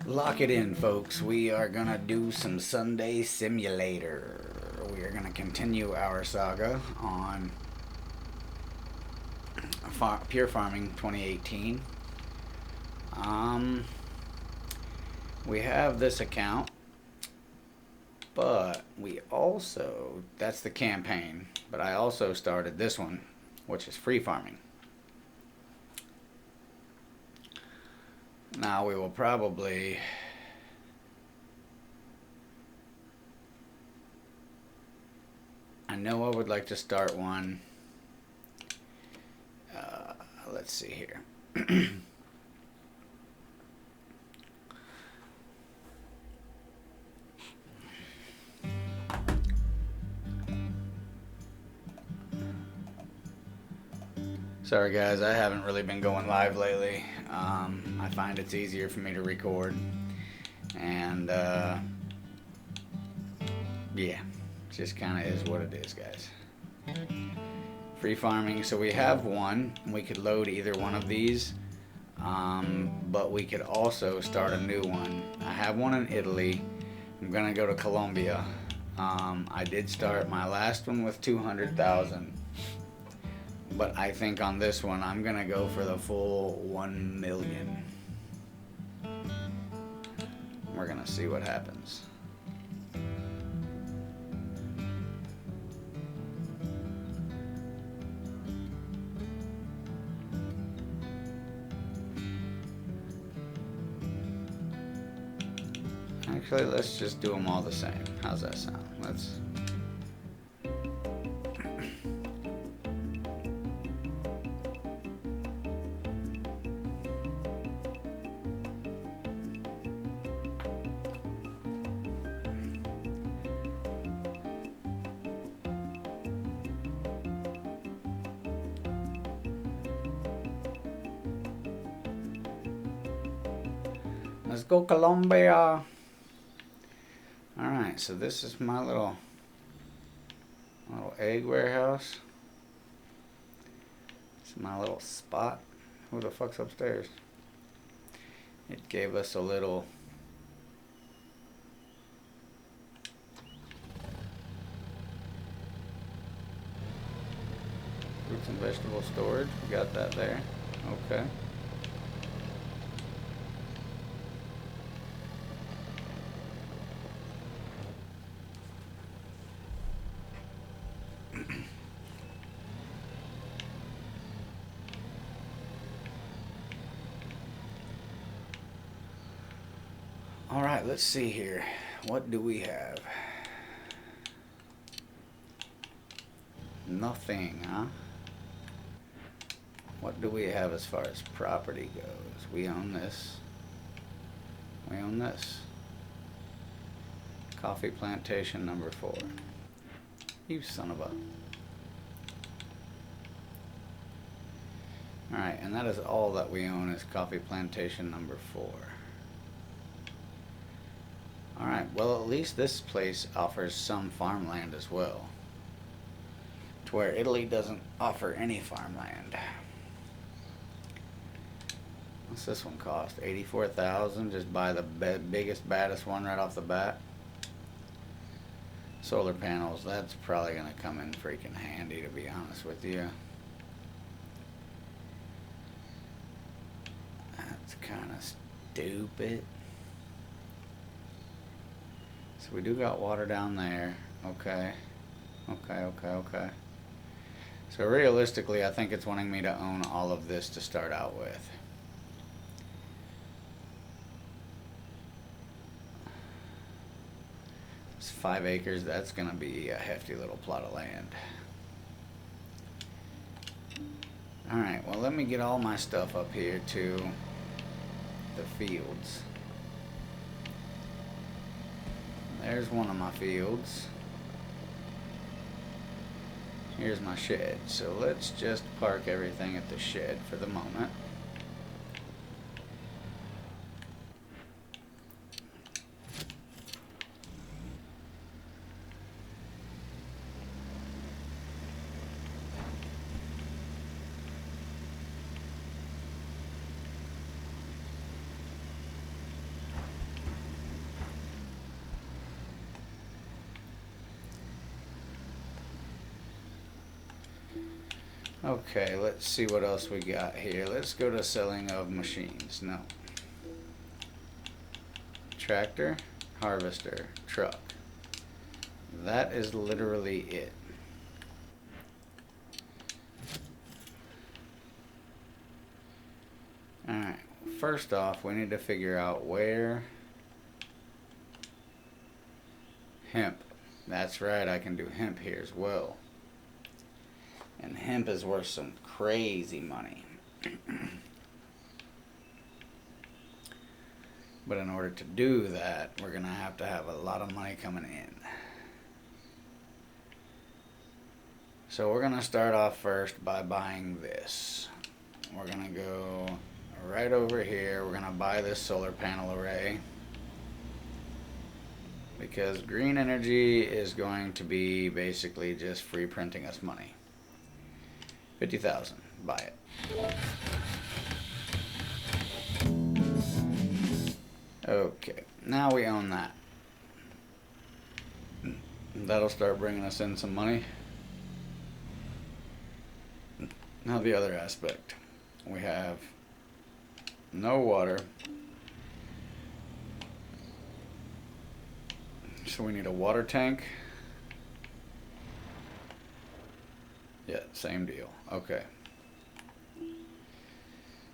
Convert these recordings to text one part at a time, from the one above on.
Lock it in, folks. We are gonna do some Sunday Simulator. We are gonna continue our saga on Pure Farming 2018. We have this account, but we also, that's the campaign, but I also started this one, which is free farming. Now we will probably I know I would like to start one. Let's see here. Sorry guys, I haven't really been going live lately. I find it's easier for me to record. And yeah, just kind of is what it is, guys. Free farming, so we have one. We could load either one of these. But we could also start a new one. I have one in Italy. I'm gonna go to Colombia. I did start my last one with 200,000. But I think on this one, I'm gonna go for the full 1 million. We're gonna see what happens. Actually, let's just do them all the same. How's that sound? Let's... Let's go Colombia. Alright, so this is my little egg warehouse. It's my little spot. Who the fuck's upstairs? It gave us a little fruits and vegetable storage. We got that there. Okay. Alright, let's see here. What do we have? Nothing, huh? What do we have as far as property goes? We own this. We own this. Coffee plantation number 4. You son of a... Alright, and that is all that we own is coffee plantation number 4. Alright, well at least this place offers some farmland as well. To where Italy doesn't offer any farmland. What's this one cost? 84,000. Just buy the biggest, baddest one right off the bat. Solar panels, that's probably going to come in freaking handy, to be honest with you. That's kind of stupid. So we do got water down there. Okay. Okay. So realistically, I think it's wanting me to own all of this to start out with. It's 5 acres. That's going to be a hefty little plot of land. Alright, well let me get all my stuff up here to the fields. There's one of my fields. Here's my shed. So let's just park everything at the shed for the moment. Okay, let's see what else we got here. Let's go to selling of machines. No. Tractor, harvester, truck. That is literally it. Alright, first off, we need to figure out where... Hemp. That's right, I can do hemp here as well. And hemp is worth some crazy money. But in order to do that, we're going to have a lot of money coming in. So we're going to start off first by buying this. We're going to go right over here. We're going to buy this solar panel array. Because green energy is going to be basically just free printing us money. 50,000. Buy it. Okay, now we own that. That'll start bringing us in some money. Now the other aspect. We have no water. So we need a water tank. Yeah, same deal. Okay.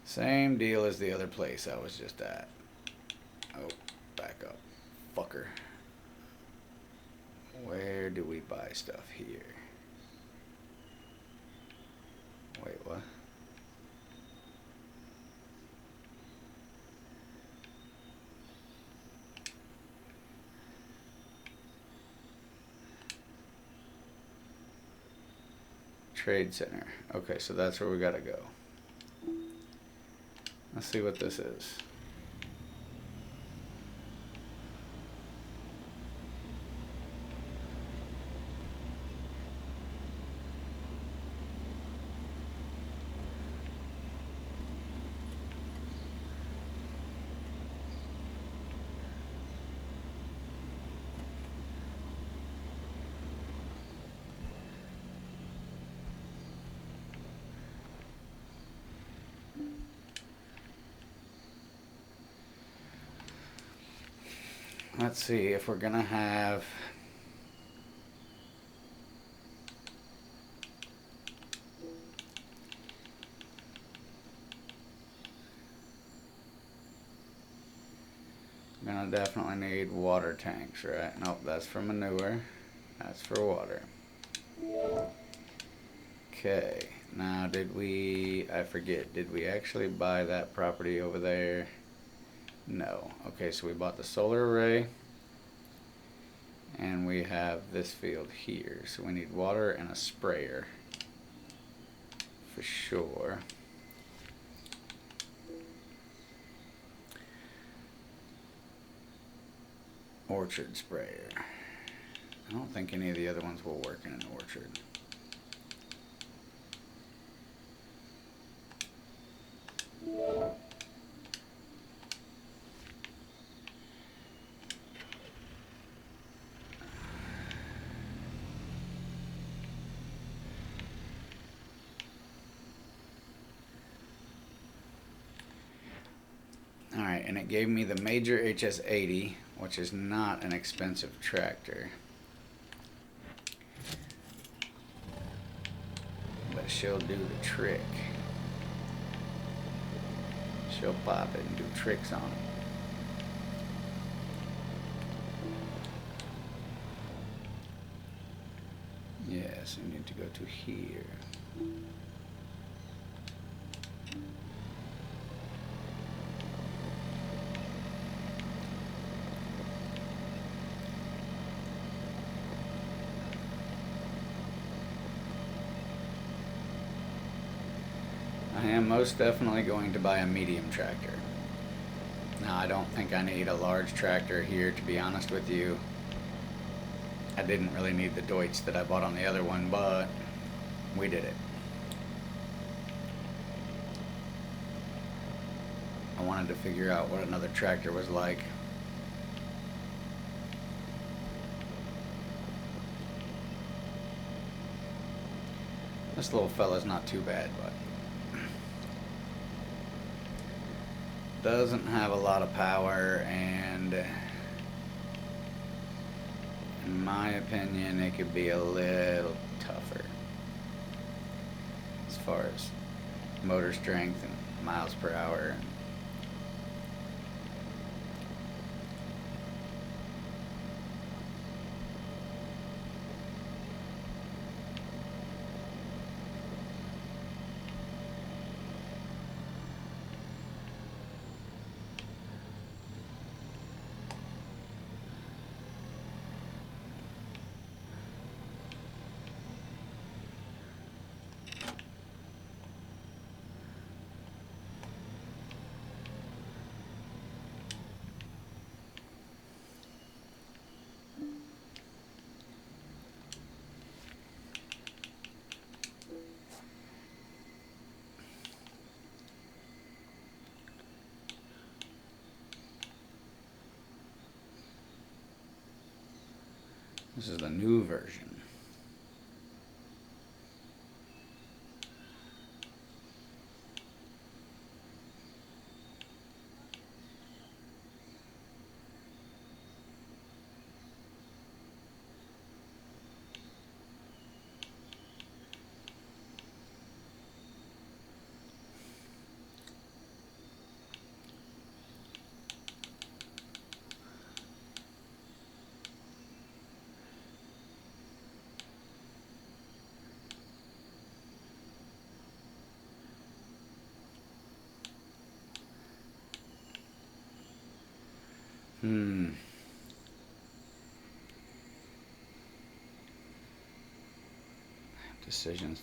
Same deal as the other place I was just at. Oh, back up. Fucker. Where do we buy stuff here? Wait, what? Trade center. Okay, so that's where we gotta go. Let's see what this is. Let's see if we're gonna have gonna definitely need water tanks, right? Nope, that's for manure. That's for water. Okay, now I forget, did we actually buy that property over there? No. Okay, so we bought the solar array. And we have this field here. So we need water and a sprayer. For sure. Orchard sprayer. I don't think any of the other ones will work in an orchard. Alright, and it gave me the Major HS80, which is not an expensive tractor. But she'll do the trick. She'll pop it and do tricks on it. Yes, we need to go to here. I am most definitely going to buy a medium tractor. Now, I don't think I need a large tractor here, to be honest with you. I didn't really need the Deutz that I bought on the other one, but we did it. I wanted to figure out what another tractor was like. This little fella's not too bad, but doesn't have a lot of power, and in my opinion it could be a little tougher as far as motor strength and miles per hour. This is the new version.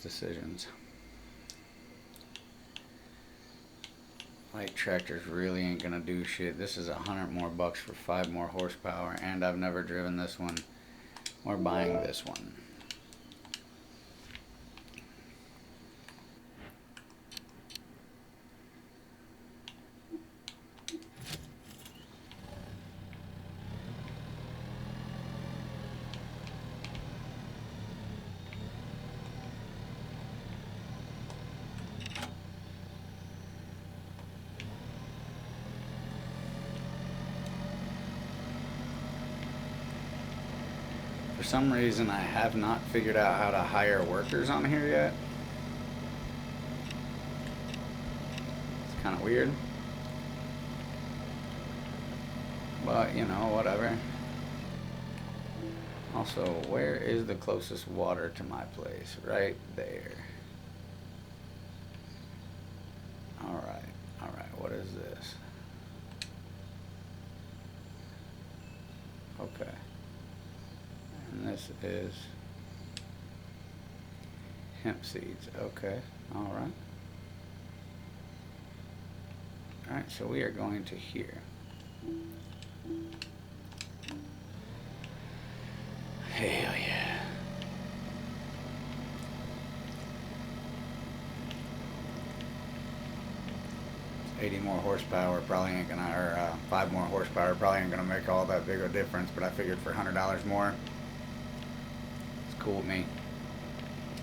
Decisions. Light tractors really ain't gonna do shit. This is $100 more for 5 more horsepower, and I've never driven this one. We're buying this one. For some reason, I have not figured out how to hire workers on here yet. It's kind of weird. But, you know, whatever. Also, where is the closest water to my place? Right there. Alright, what is this? Okay. And this is hemp seeds. Okay, alright. Alright, so we are going to here. Hell yeah. It's 80 more horsepower probably ain't gonna, or 5 more horsepower probably ain't gonna make all that big of a difference, but I figured for $100 more, it's cool with me.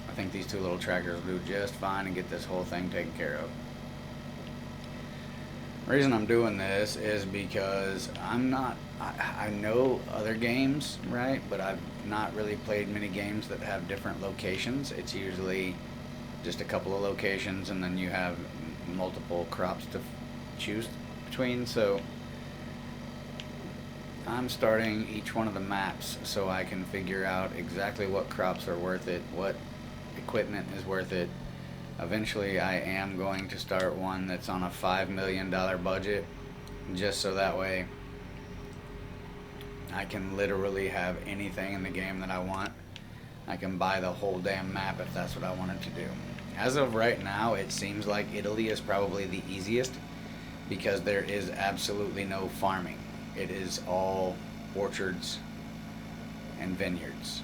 I think these 2 little tractors will do just fine and get this whole thing taken care of. The reason I'm doing this is because I know other games, right? But I've not really played many games that have different locations. It's usually just a couple of locations and then you have multiple crops to choose between. So I'm starting each one of the maps so I can figure out exactly what crops are worth it, what equipment is worth it. Eventually I am going to start one that's on a $5 million budget, just so that way I can literally have anything in the game that I want. I can buy the whole damn map if that's what I wanted to do. As of right now, it seems like Italy is probably the easiest because there is absolutely no farming. It is all orchards and vineyards.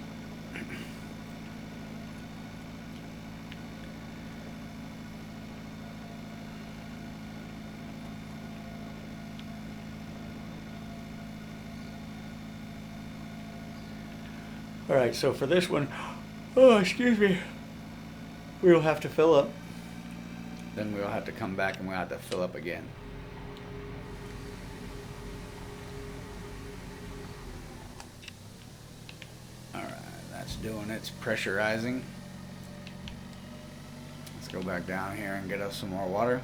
Alright, so for this one, oh, excuse me. we'll have to fill up. Then we'll have to come back and we'll have to fill up again. Alright, that's doing its pressurizing. Let's go back down here and get us some more water.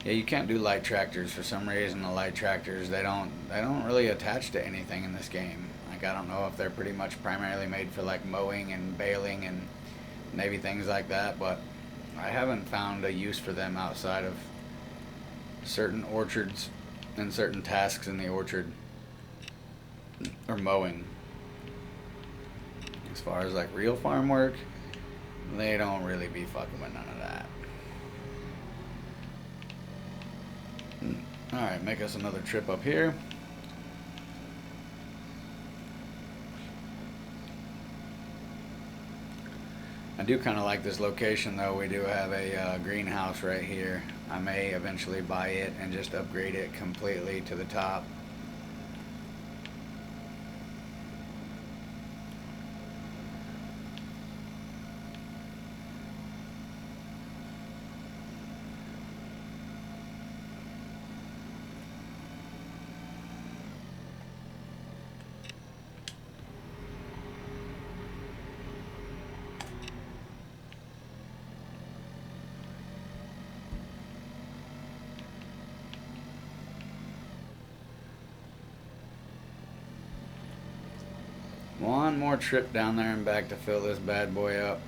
Yeah, you can't do light tractors for some reason. The light tractors, they don't really attach to anything in this game. Like, I don't know if they're pretty much primarily made for like mowing and baling and maybe things like that, but I haven't found a use for them outside of certain orchards and certain tasks in the orchard or mowing. As far as like real farm work, they don't really be fucking with none of that. Alright, make us another trip up here. I do kind of like this location though. We do have a greenhouse right here. I may eventually buy it and just upgrade it completely to the top. One more trip down there and back to fill this bad boy up.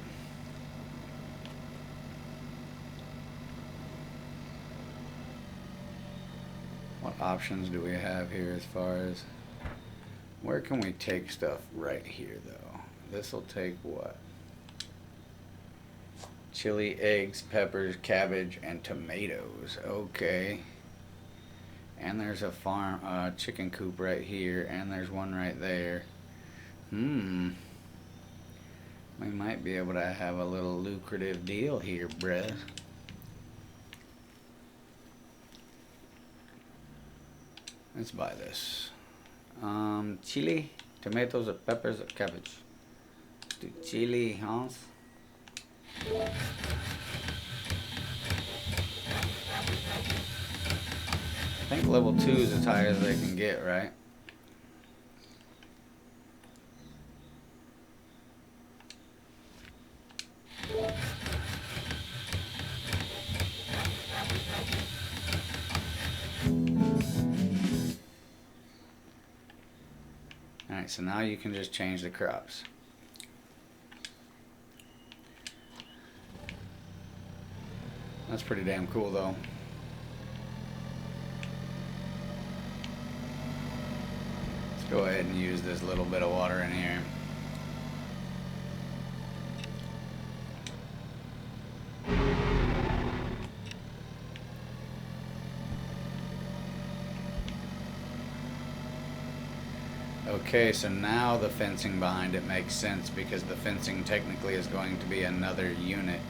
What options do we have here as far as where can we take stuff right here though? This will take what? Chili, eggs, peppers, cabbage, and tomatoes. Okay. And there's a farm, chicken coop right here, and there's one right there. We might be able to have a little lucrative deal here, bruh. Let's buy this. Chili, tomatoes, or peppers, or cabbage. Let's do chili, Hans. I think level 2 is as high as they can get, right? Alright, so now you can just change the crops. That's pretty damn cool though. Let's go ahead and use this little bit of water in here. Okay, so now the fencing behind it makes sense because the fencing technically is going to be another unit.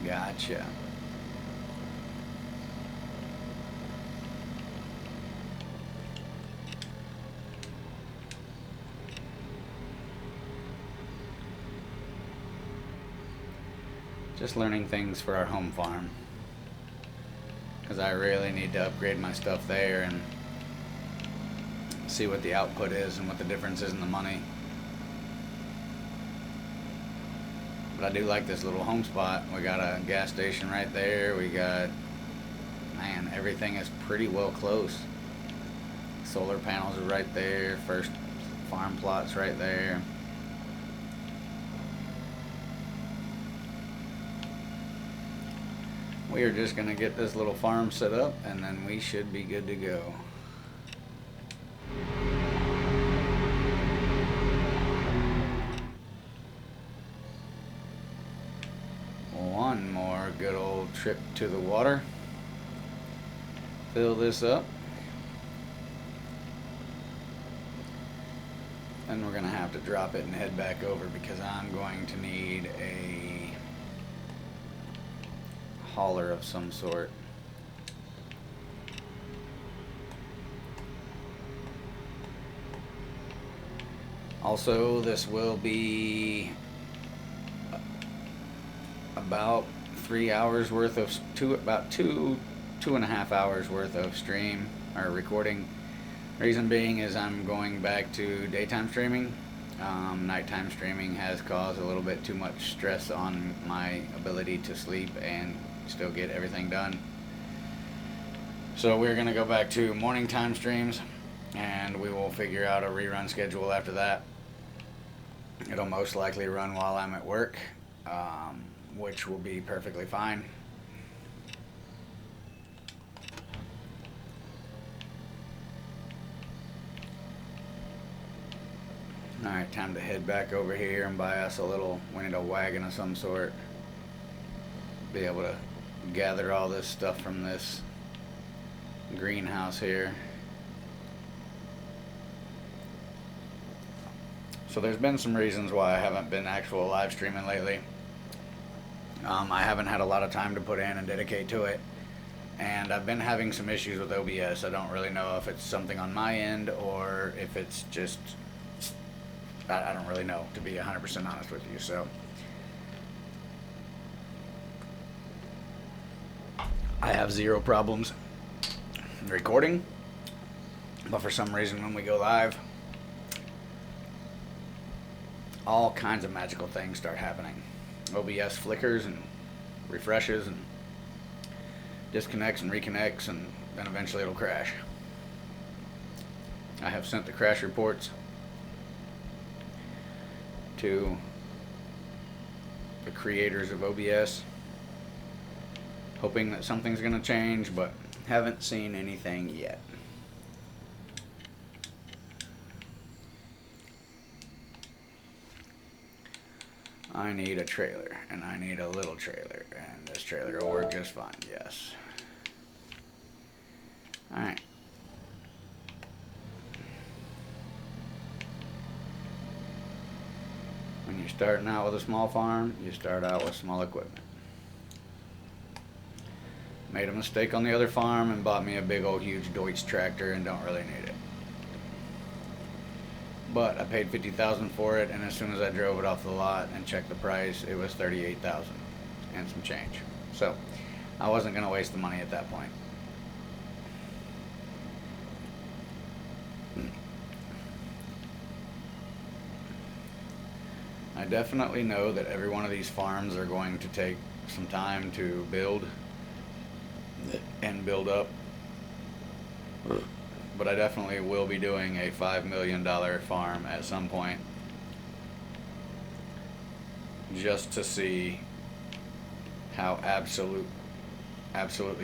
Gotcha. Just learning things for our home farm. Because I really need to upgrade my stuff there and see what the output is and what the difference is in the money. But I do like this little home spot. We got a gas station right there. We got, man, everything is pretty well close. Solar panels are right there. First farm plots right there. We are just gonna get this little farm set up and then we should be good to go. One more good old trip to the water. Fill this up. Then we're gonna have to drop it and head back over because I'm going to need a hauler of some sort. Also, this will be about 3 hours worth of about 2.5 hours worth of stream or recording. Reason being is I'm going back to daytime streaming. Nighttime streaming has caused a little bit too much stress on my ability to sleep and still get everything done. So we're going to go back to morning time streams, and we will figure out a rerun schedule after that. It'll most likely run while I'm at work, which will be perfectly fine. Alright, time to head back over here and buy us we need a wagon of some sort. Be able to gather all this stuff from this greenhouse here. So there's been some reasons why I haven't been actual live streaming lately. I haven't had a lot of time to put in and dedicate to it. And I've been having some issues with OBS. I don't really know if it's something on my end or if it's just... I don't really know, to be 100% honest with you. So I have zero problems recording, but for some reason when we go live, all kinds of magical things start happening. OBS flickers and refreshes and disconnects and reconnects, and then eventually it'll crash. I have sent the crash reports to the creators of OBS, hoping that something's going to change, but haven't seen anything yet. I need a trailer, and I need a little trailer, and this trailer will work just fine, yes. Alright. When you're starting out with a small farm, you start out with small equipment. Made a mistake on the other farm and bought me a big old huge Deutz tractor and don't really need it. But I paid $50,000 for it, and as soon as I drove it off the lot and checked the price, it was $38,000 and some change. So I wasn't going to waste the money at that point. I definitely know that every one of these farms are going to take some time to build and build up. But I definitely will be doing a $5 million farm at some point, just to see how absolutely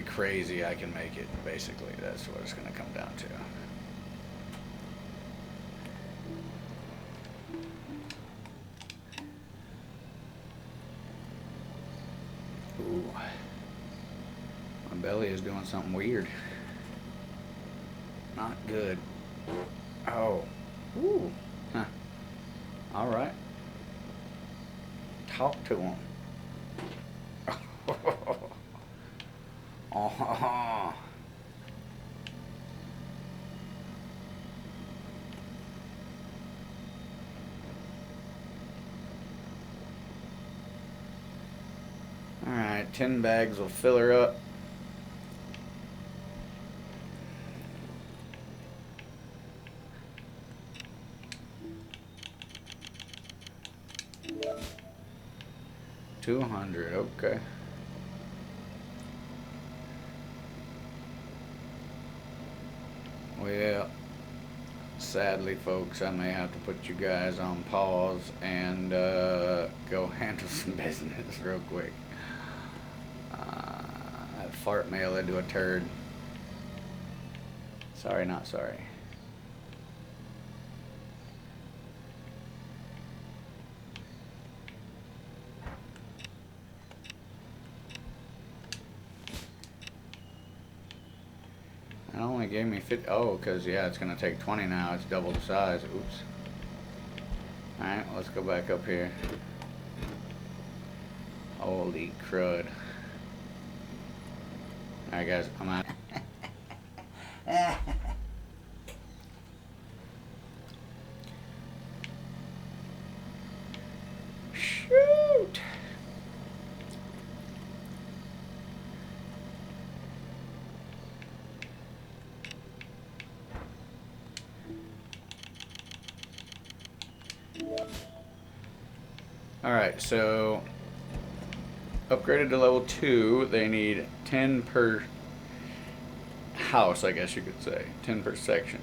crazy I can make it. Basically, that's what it's going to come down to. Ooh, my belly is doing something weird. Not good. Oh. Ooh. Huh. All right. Talk to him. Oh. All right, 10 bags will fill her up. $200, okay. Well, sadly, folks, I may have to put you guys on pause and go handle some business real quick. That fart mail led to a turd. Sorry, not sorry. It only gave me 50. Oh, because, yeah, it's going to take 20 now. It's double the size. Oops. Alright, let's go back up here. Holy crud. Alright, guys, I'm out. Alright, so upgraded to level 2, they need 10 per house, I guess you could say. 10 per section.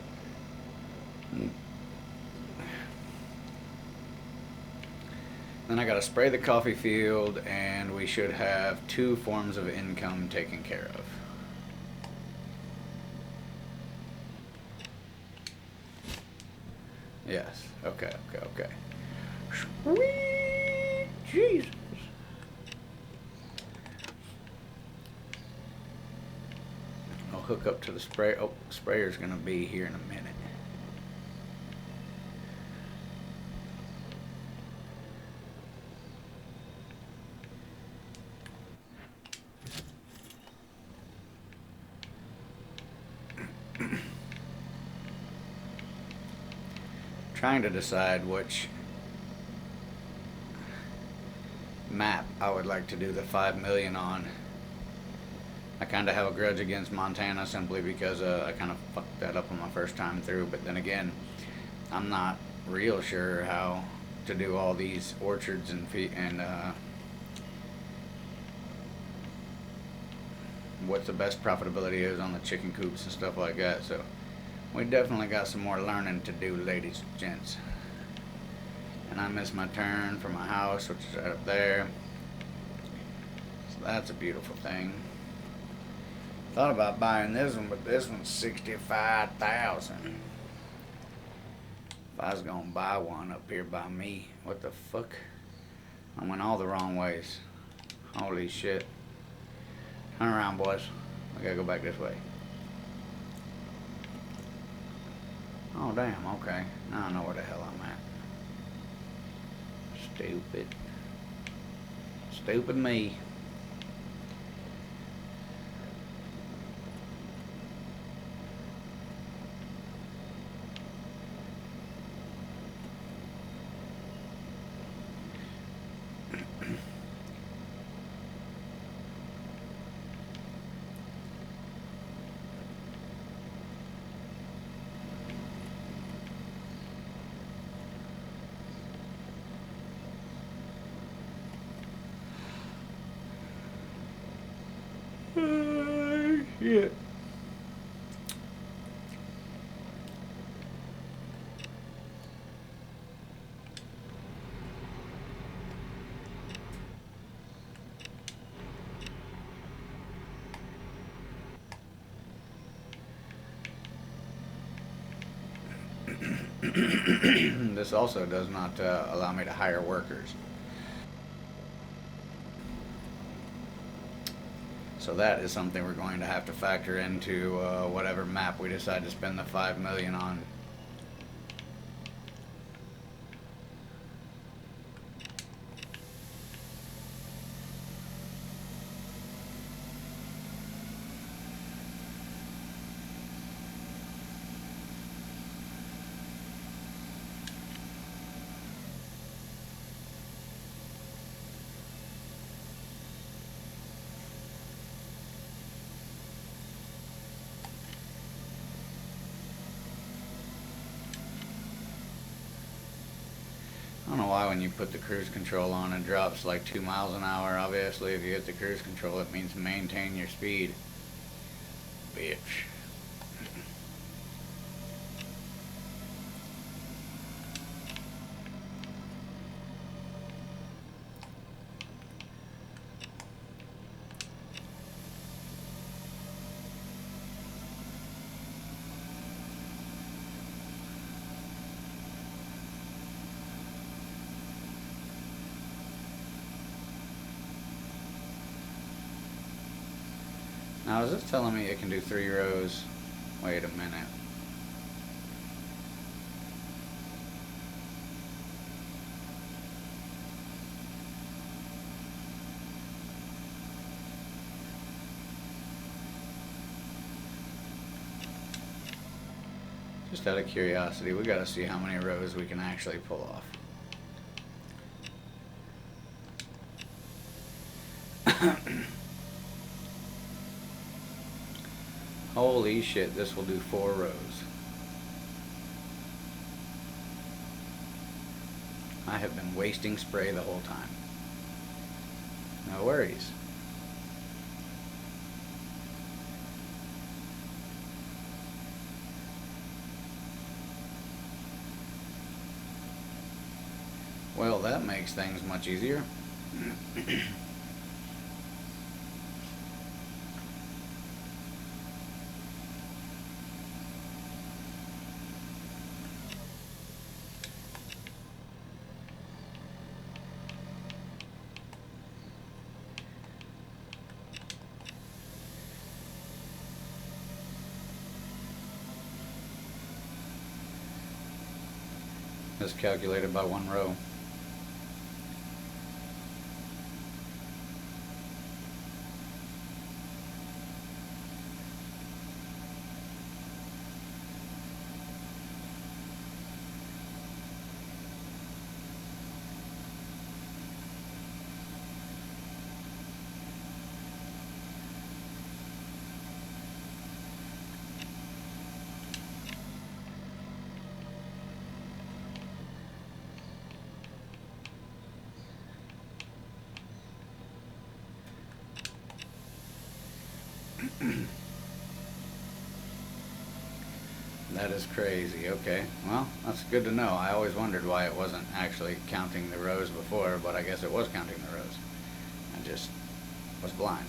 Then I gotta spray the coffee field, and we should have 2 forms of income taken care of. Yes. Okay, okay, okay. Sweet Jesus. I'll hook up to the spray. Oh, sprayer's gonna be here in a minute. Trying to decide which map I would like to do the 5 million on. I kind of have a grudge against Montana simply because I kind of fucked that up on my first time through, but then again, I'm not real sure how to do all these orchards and what the best profitability is on the chicken coops and stuff like that, so we definitely got some more learning to do, ladies and gents. And I missed my turn for my house, which is right up there. So that's a beautiful thing. Thought about buying this one, but this one's $65,000. If I was gonna buy one up here by me, what the fuck? I went all the wrong ways. Holy shit. Turn around, boys. I gotta go back this way. Oh, damn, okay. Now I know where the hell I'm at. Stupid. Stupid me. Shit. This also does not allow me to hire workers. So that is something we're going to have to factor into whatever map we decide to spend the 5 million on. I don't know why when you put the cruise control on it drops like 2 miles an hour. Obviously if you hit the cruise control it means maintain your speed. Bitch. Now is this telling me it can do 3 rows? Wait a minute. Just out of curiosity, we gotta see how many rows we can actually pull off. Holy shit, this will do 4 rows. I have been wasting spray the whole time. No worries. Well, that makes things much easier. It's calculated by one row. That is crazy. Okay. Well, that's good to know. I always wondered why it wasn't actually counting the rows before, but I guess it was counting the rows. I just was blind.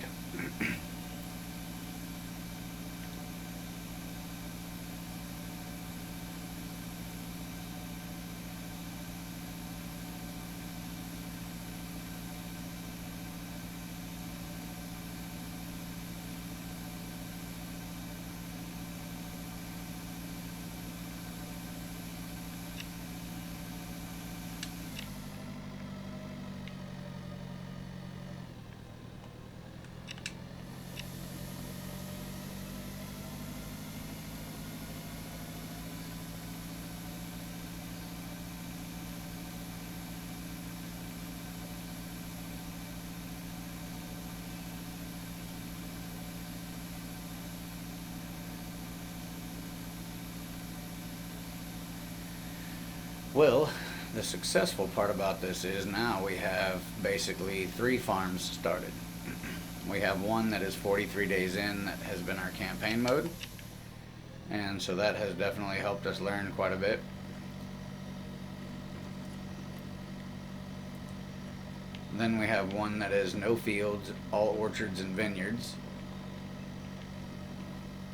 Well, the successful part about this is now we have basically 3 farms started. We have one that is 43 days in that has been our campaign mode, and so that has definitely helped us learn quite a bit. Then we have one that is no fields, all orchards and vineyards.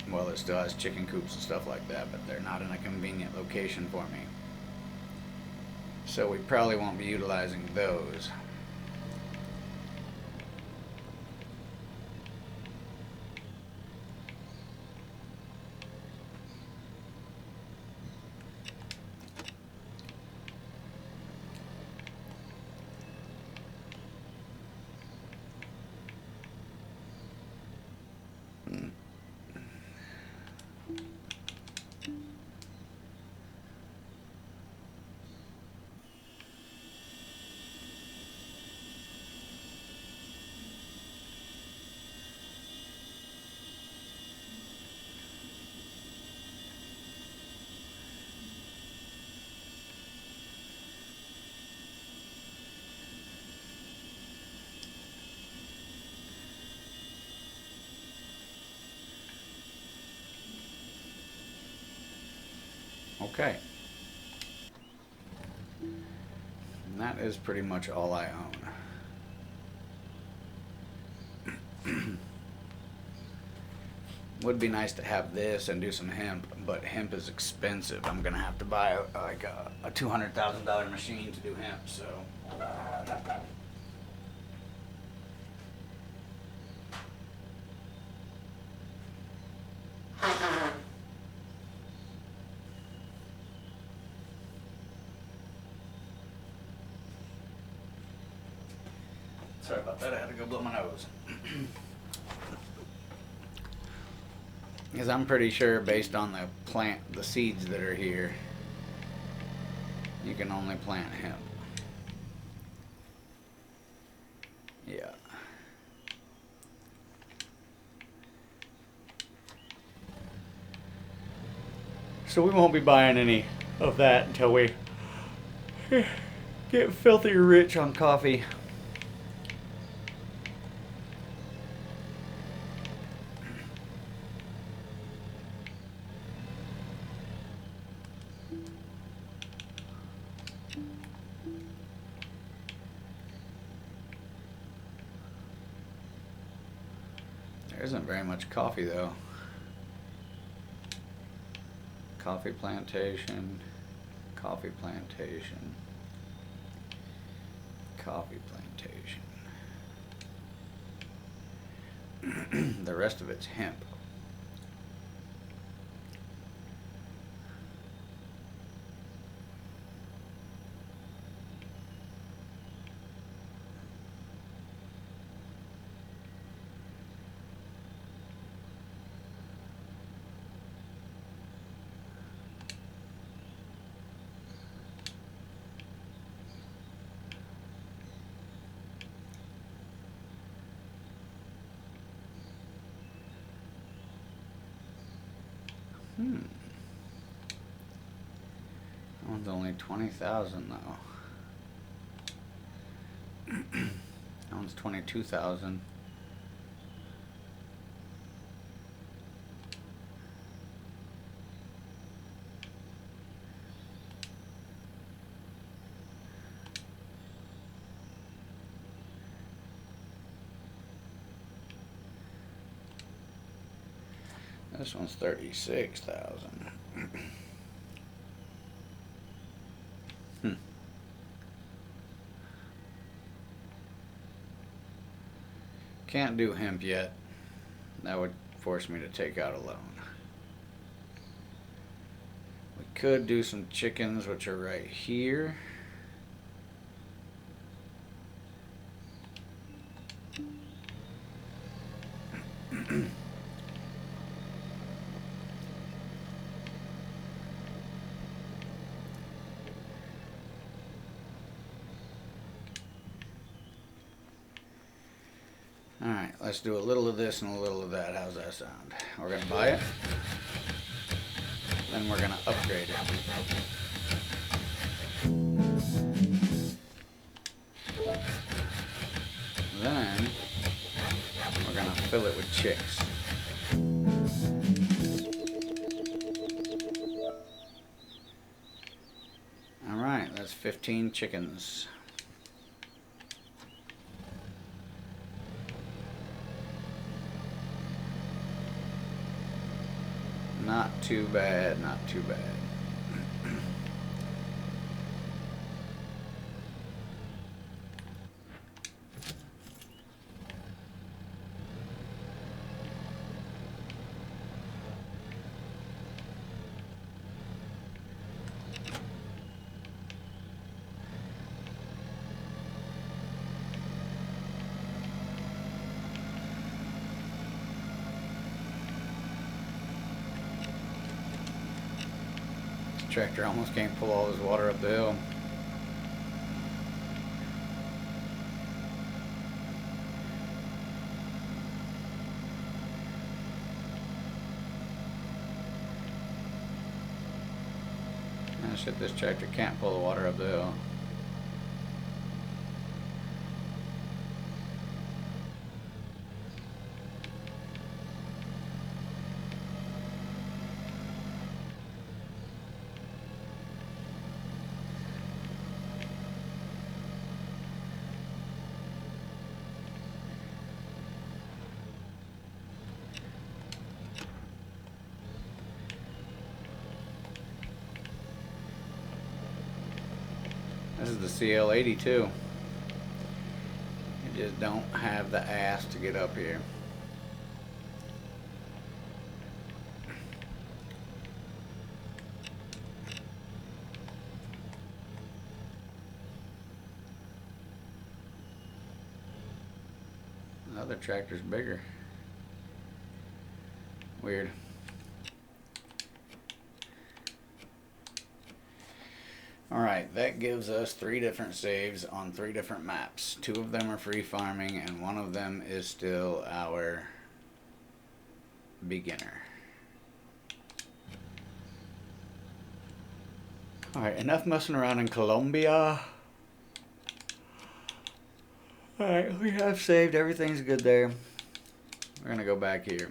Well, it still has chicken coops and stuff like that, but they're not in a convenient location for me. So we probably won't be utilizing those. Okay. And that is pretty much all I own. Would be nice to have this and do some hemp, but hemp is expensive. I'm gonna have to buy like a $200,000 machine to do hemp, so. Sorry about that, I had to go blow my nose. Because I'm pretty sure based on the seeds that are here, you can only plant hemp. Yeah. So we won't be buying any of that until we Get filthy rich on coffee. There isn't very much coffee though. Coffee plantation, coffee plantation, coffee plantation. The rest of it's hemp. That one's only 20,000 though. That one's 22,000. This one's 36,000. Can't do hemp yet. That would force me to take out a loan. We could do some chickens, which are right here. Alright, let's do a little of this and a little of that. How's that sound? We're going to buy it. Then we're going to upgrade it. Then we're going to fill it with chicks. Alright, that's 15 chickens. Not too bad, not too bad. Tractor almost can't pull all his water up the hill. Ah, shit, this tractor can't pull the water up the hill. This is the CL82. You just don't have the ass to get up here. The other tractor's bigger. Weird. Alright, that gives us 3 different saves on 3 different maps. 2 of them are free farming and 1 of them is still our beginner. Alright, enough messing around in Colombia. Alright, we have saved. Everything's good there. We're gonna go back here.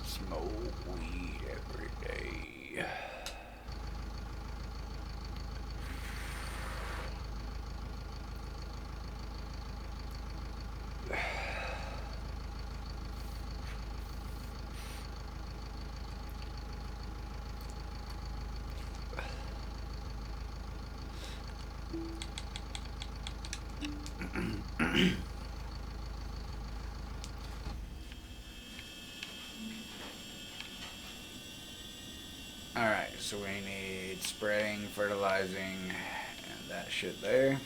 Smoke weed every day. Alright, so we need spraying, fertilizing, and that shit there.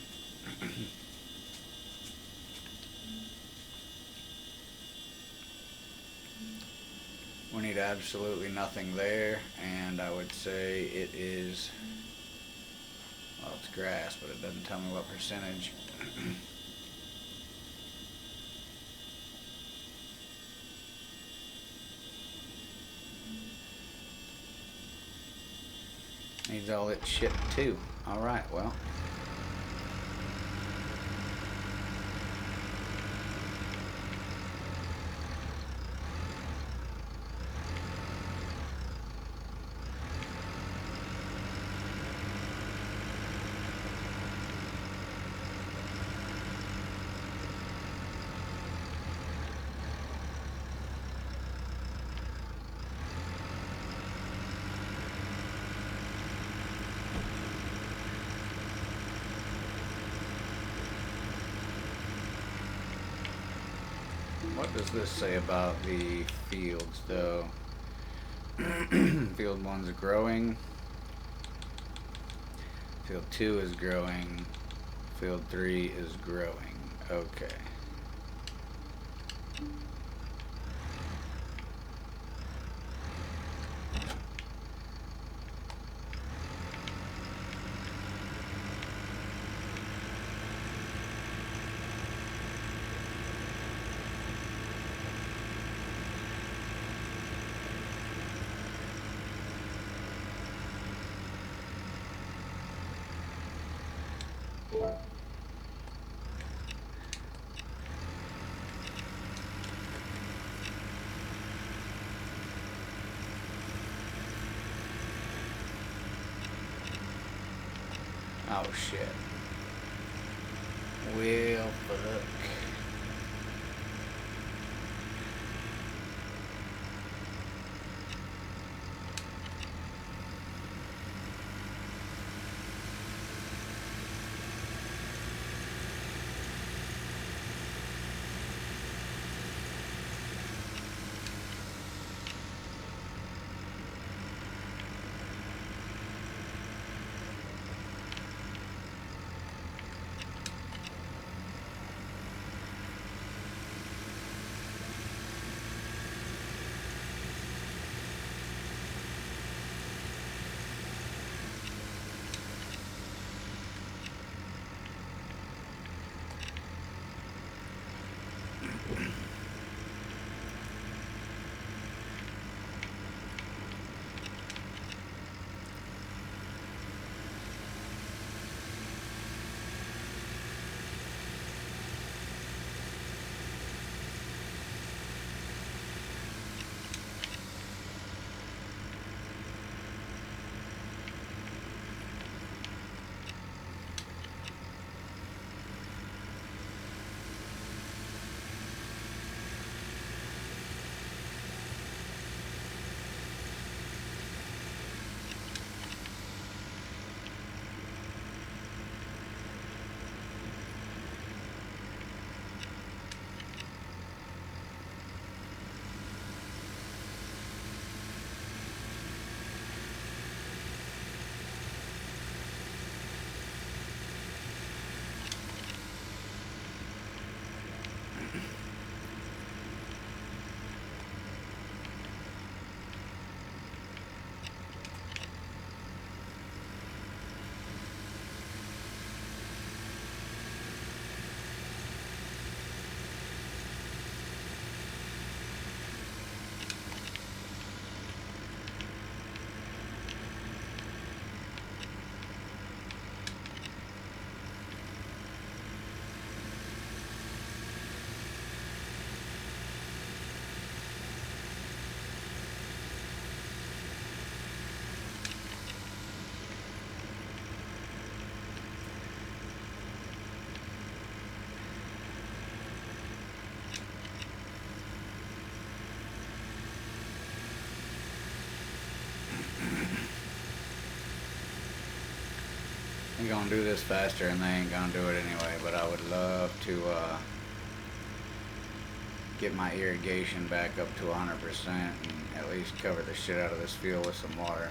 We need absolutely nothing there, and I would say it is, well, it's grass, but it doesn't tell me what percentage. Needs all its shit too. Alright, well. What does this say about the fields, though? Field 1's growing. Field 2 is growing. Field 3 is growing. Okay. Oh shit. Well, fuck. We're gonna do this faster and they ain't gonna do it anyway, but I would love to get my irrigation back up to 100% and at least cover the shit out of this field with some water.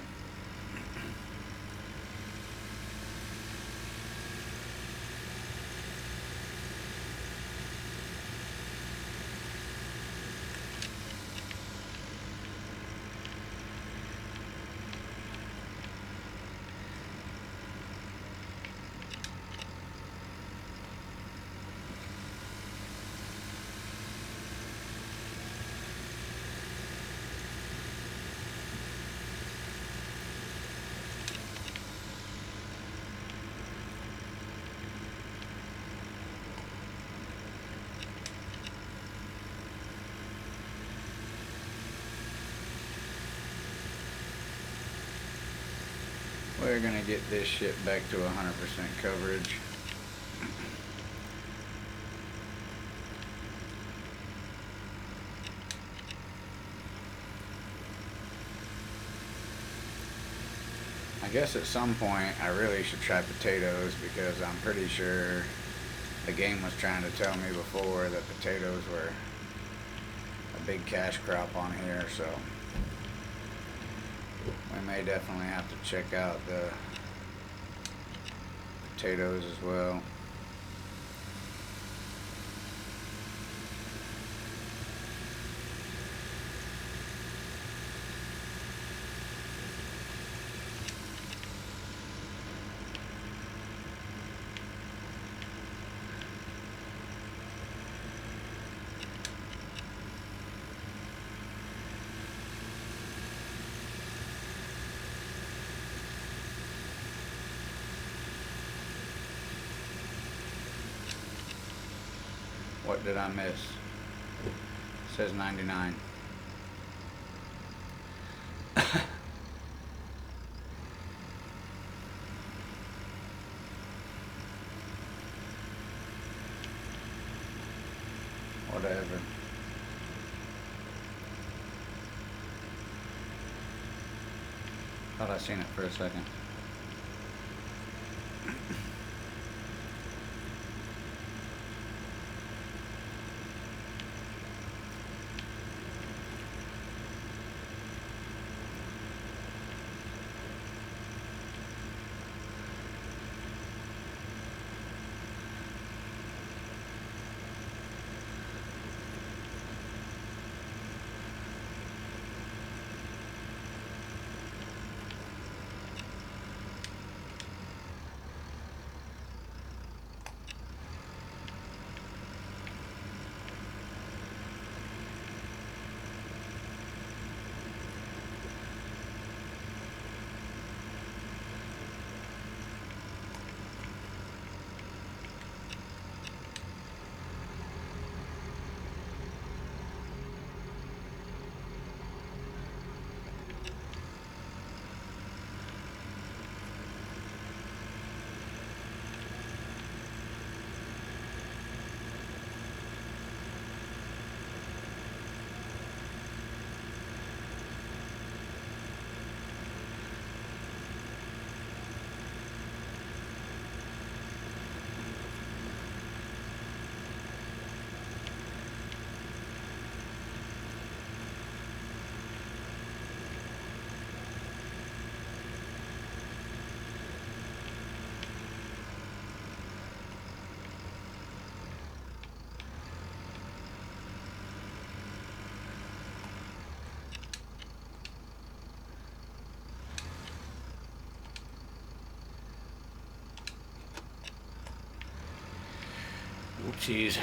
We're gonna get this shit back to 100% coverage. I guess at some point I really should try potatoes, because I'm pretty sure the game was trying to tell me before that potatoes were a big cash crop on here, so we may definitely have to check out the potatoes as well. What did I miss? It says 99. Whatever. Thought I seen it for a second. Oopsies.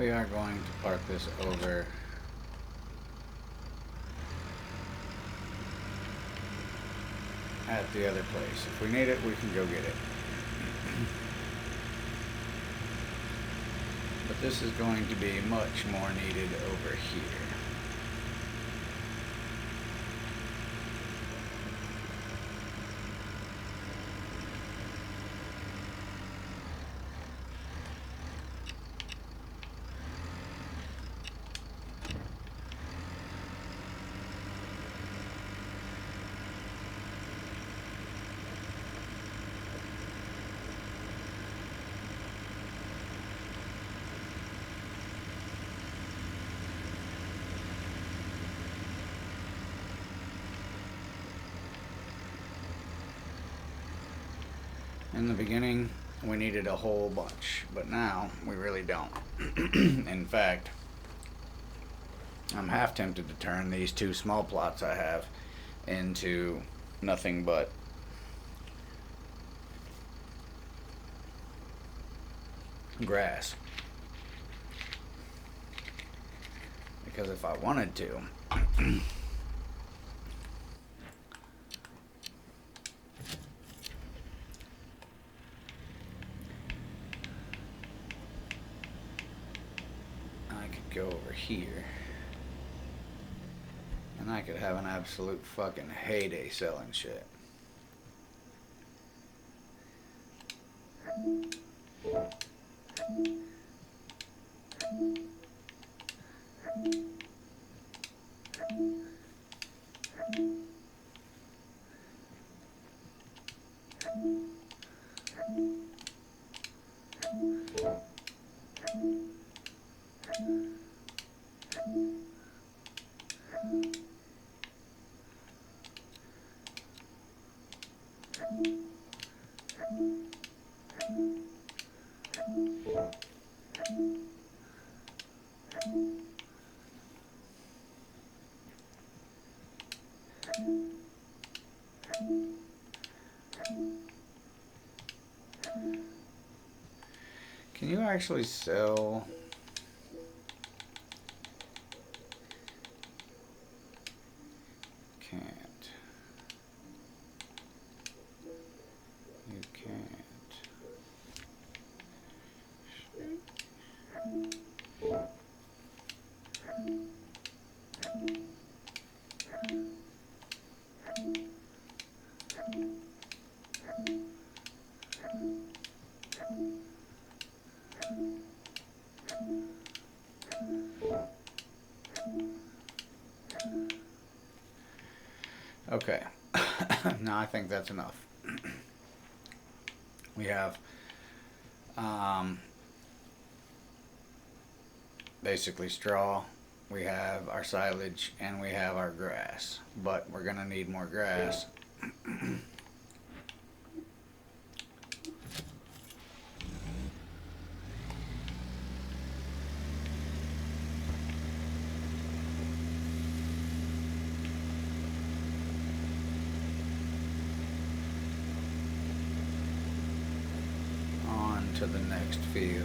we are going to park this over at the other place. If we need it, we can go get it. But this is going to be much more needed over here. In the beginning, we needed a whole bunch, but now we really don't. In fact, I'm half tempted to turn these 2 small plots I have into nothing but grass. Because if I wanted to, go over here and I could have an absolute fucking heyday selling shit. Can you actually sell? Can't. You can't. Okay, now I think that's enough. We have basically straw, we have our silage, and we have our grass, but we're gonna need more grass. To the next field.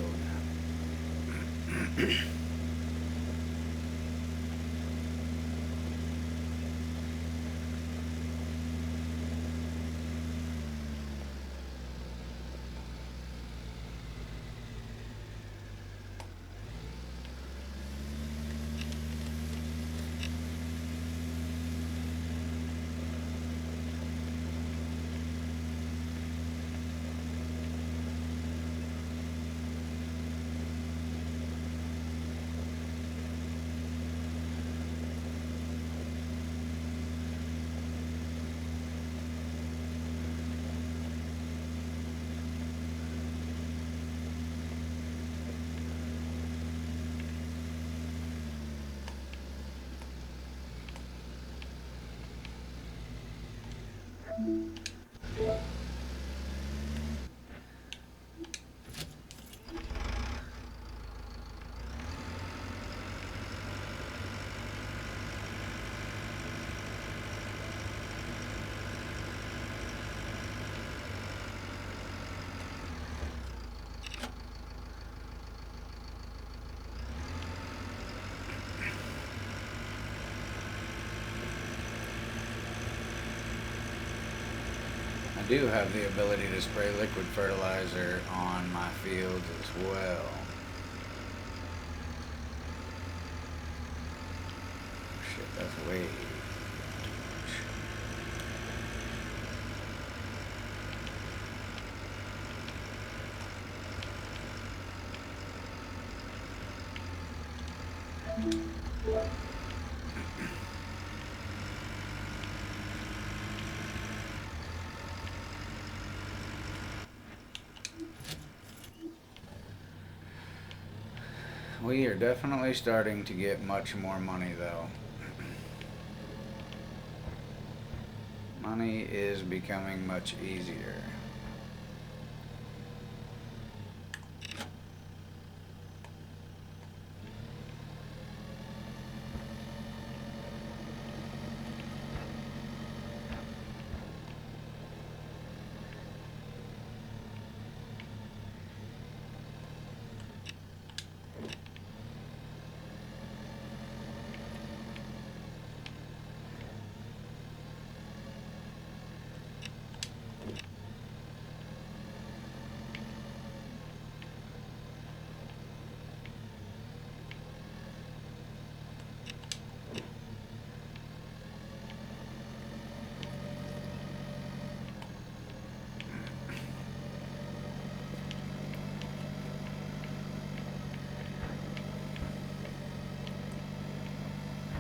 I do have the ability to spray liquid fertilizer on my fields as well. Shit, that's way. We are definitely starting to get much more money though. Money is becoming much easier.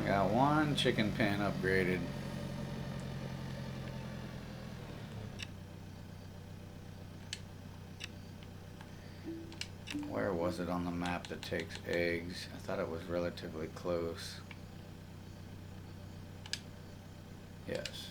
Got one chicken pen upgraded. Where was it on the map that takes eggs? I thought it was relatively close. Yes.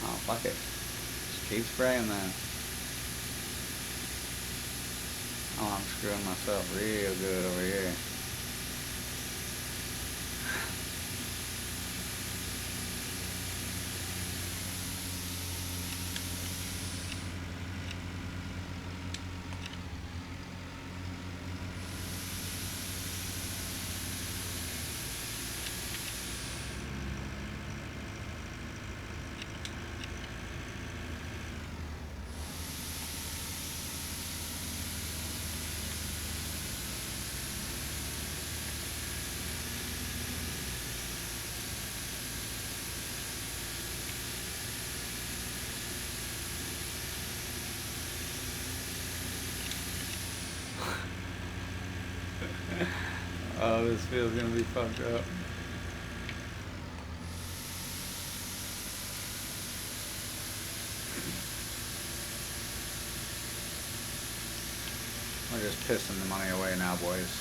Oh, fuck it. Just keep spraying then. Oh, I'm screwing myself real good over here. Oh, this field's gonna be fucked up. We're just pissing the money away now, boys.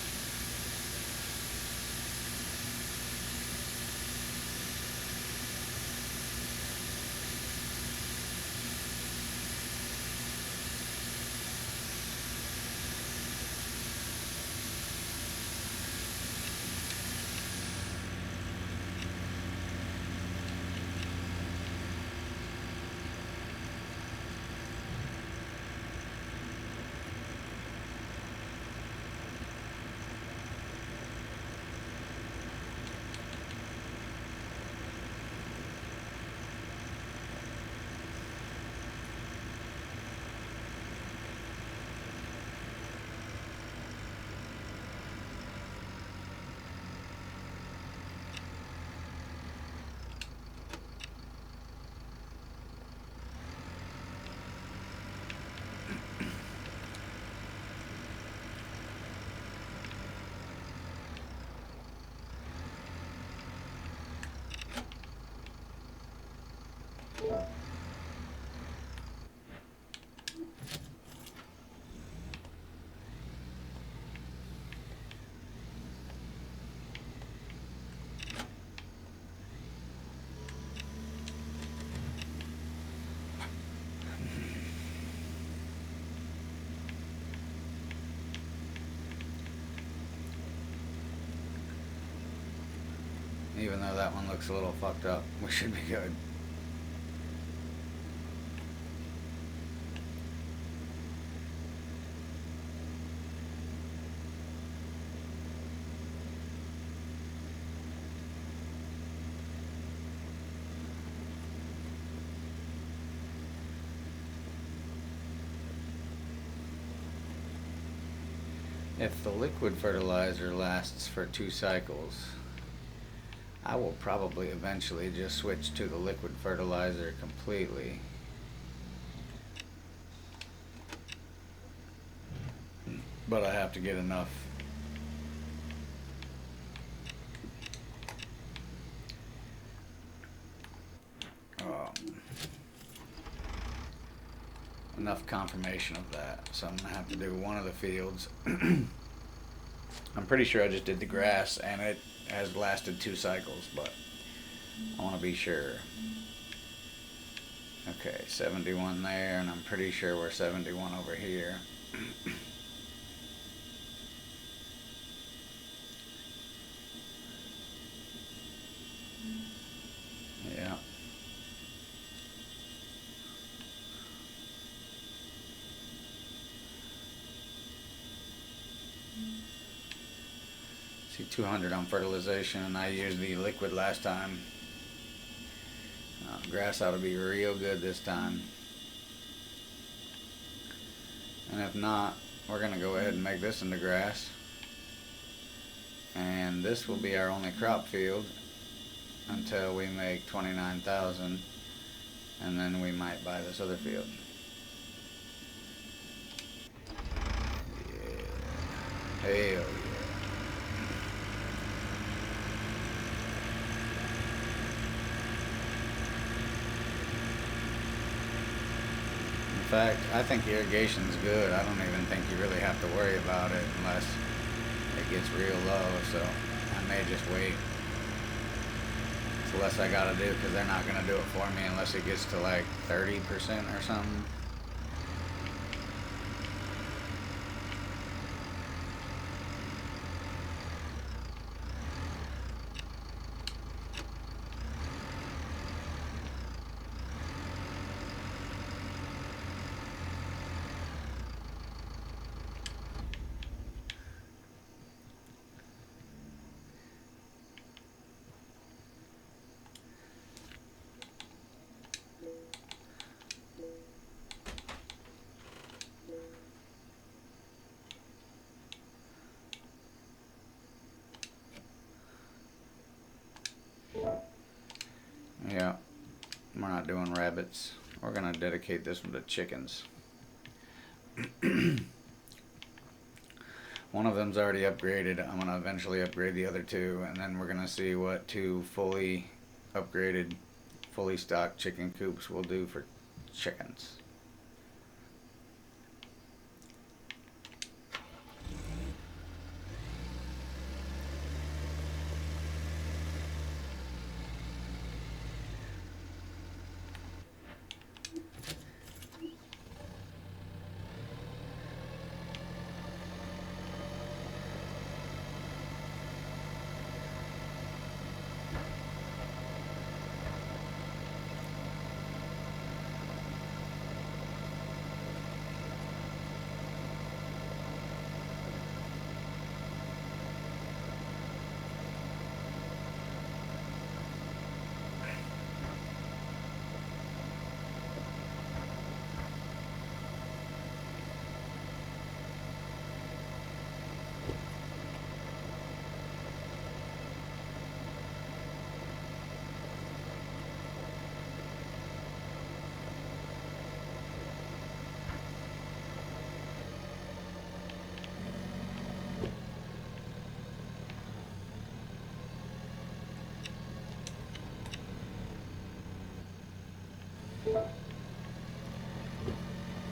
Even though that one looks a little fucked up, we should be good. If the liquid fertilizer lasts for 2 cycles, I will probably eventually just switch to the liquid fertilizer completely. But I have to get enough. Enough confirmation of that. So I'm going to have to do one of the fields. I'm pretty sure I just did the grass and it has lasted 2 cycles, but I want to be sure. Okay, 71 there, and I'm pretty sure we're 71 over here. Yeah. See, 200 on fertilization, and I used the liquid last time. Grass ought to be real good this time. And if not, we're going to go ahead and make this into grass. And this will be our only crop field until we make 29,000. And then we might buy this other field. Yeah. Hell yeah. In fact, I think irrigation's good. I don't even think you really have to worry about it unless it gets real low, so I may just wait. It's less I gotta do because they're not gonna do it for me unless it gets to like 30% or something. Yeah, we're not doing rabbits. We're gonna dedicate this one to chickens. One of them's already upgraded. I'm gonna eventually upgrade the other 2, and then we're gonna see what 2 fully upgraded, fully stocked chicken coops will do for chickens.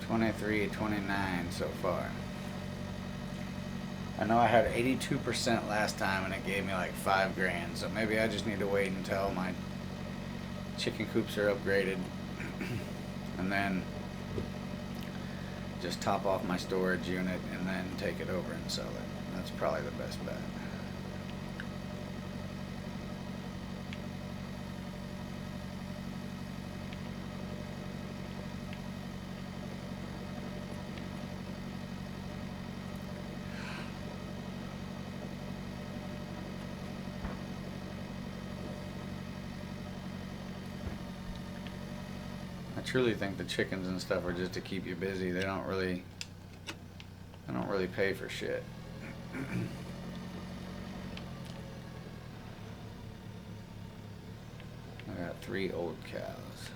23.29 so far. I know I had 82% last time and it gave me like 5 grand, so maybe I just need to wait until my chicken coops are upgraded and then just top off my storage unit and then take it over and sell it. That's probably the best bet. I truly think the chickens and stuff are just to keep you busy. They don't really pay for shit. I got 3 old cows.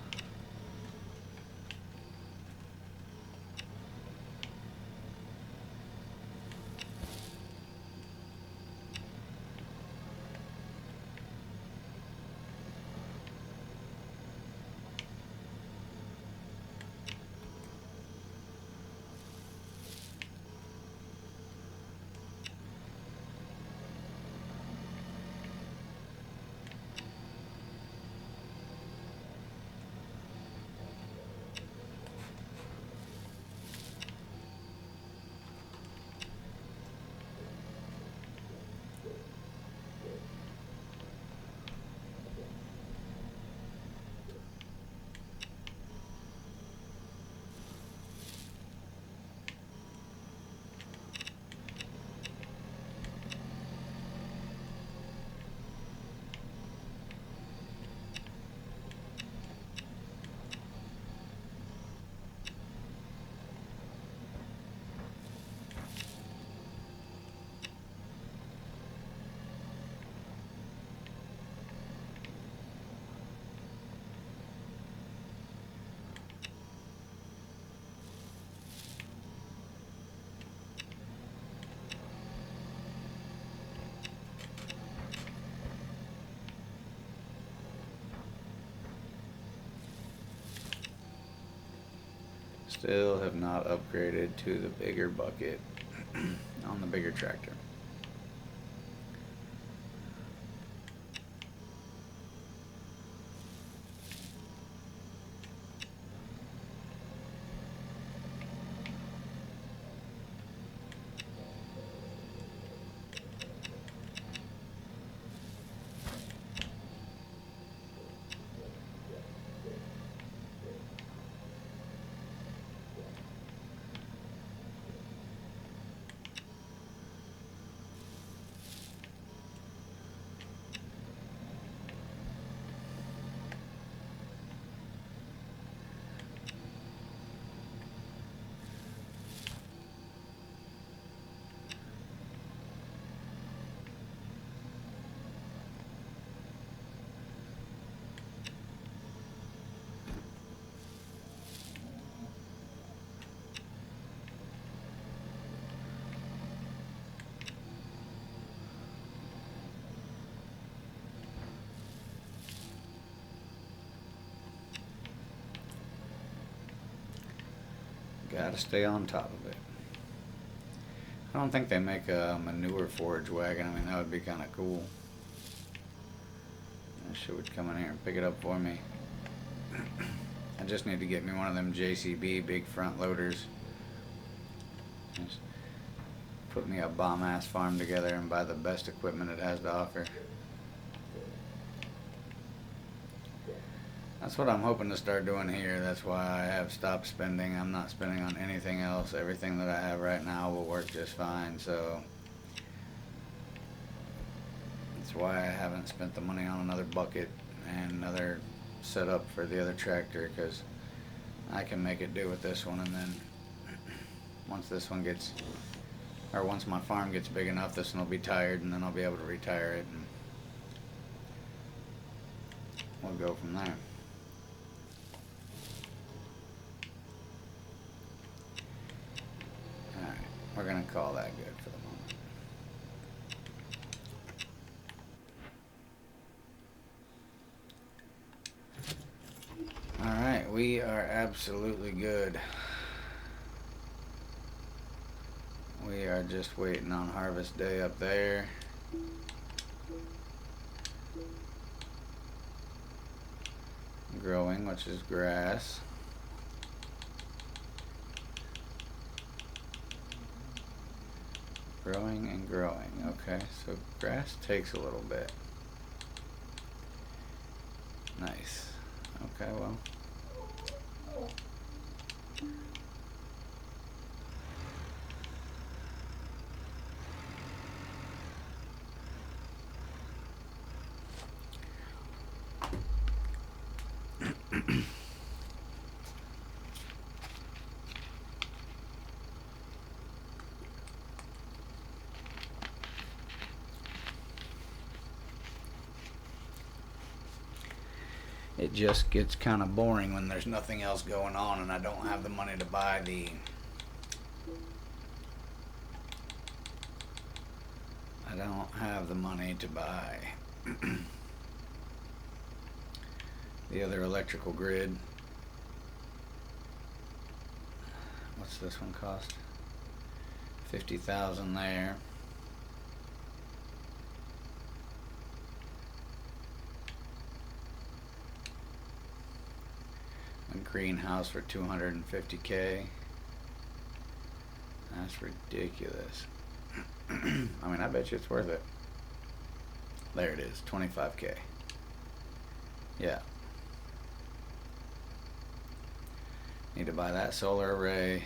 Still have not upgraded to the bigger bucket on the bigger tractor. Gotta stay on top of it. I don't think they make a manure forage wagon. I mean, that would be kind of cool. That shit would come in here and pick it up for me. I just need to get me one of them JCB big front loaders. Just put me a bomb ass farm together and buy the best equipment it has to offer. That's what I'm hoping to start doing here. That's why I have stopped spending. I'm not spending on anything else. Everything that I have right now will work just fine. So that's why I haven't spent the money on another bucket and another setup for the other tractor, because I can make it do with this one, and then once this one gets, or once my farm gets big enough, this one will be tired, and then I'll be able to retire it, and we'll go from there. Alright, we're gonna call that good for the moment. Alright, we are absolutely good. We are just waiting on harvest day up there. Growing, which is grass. Growing and growing. Okay, so grass takes a little bit. Nice. Okay, well. It just gets kind of boring when there's nothing else going on and I don't have the money to buy I don't have the money to buy the other electrical grid. What's this one cost? 50,000 there. A greenhouse for 250K. That's ridiculous. I mean, I bet you it's worth it. There it is, 25K. Yeah. Need to buy that solar array.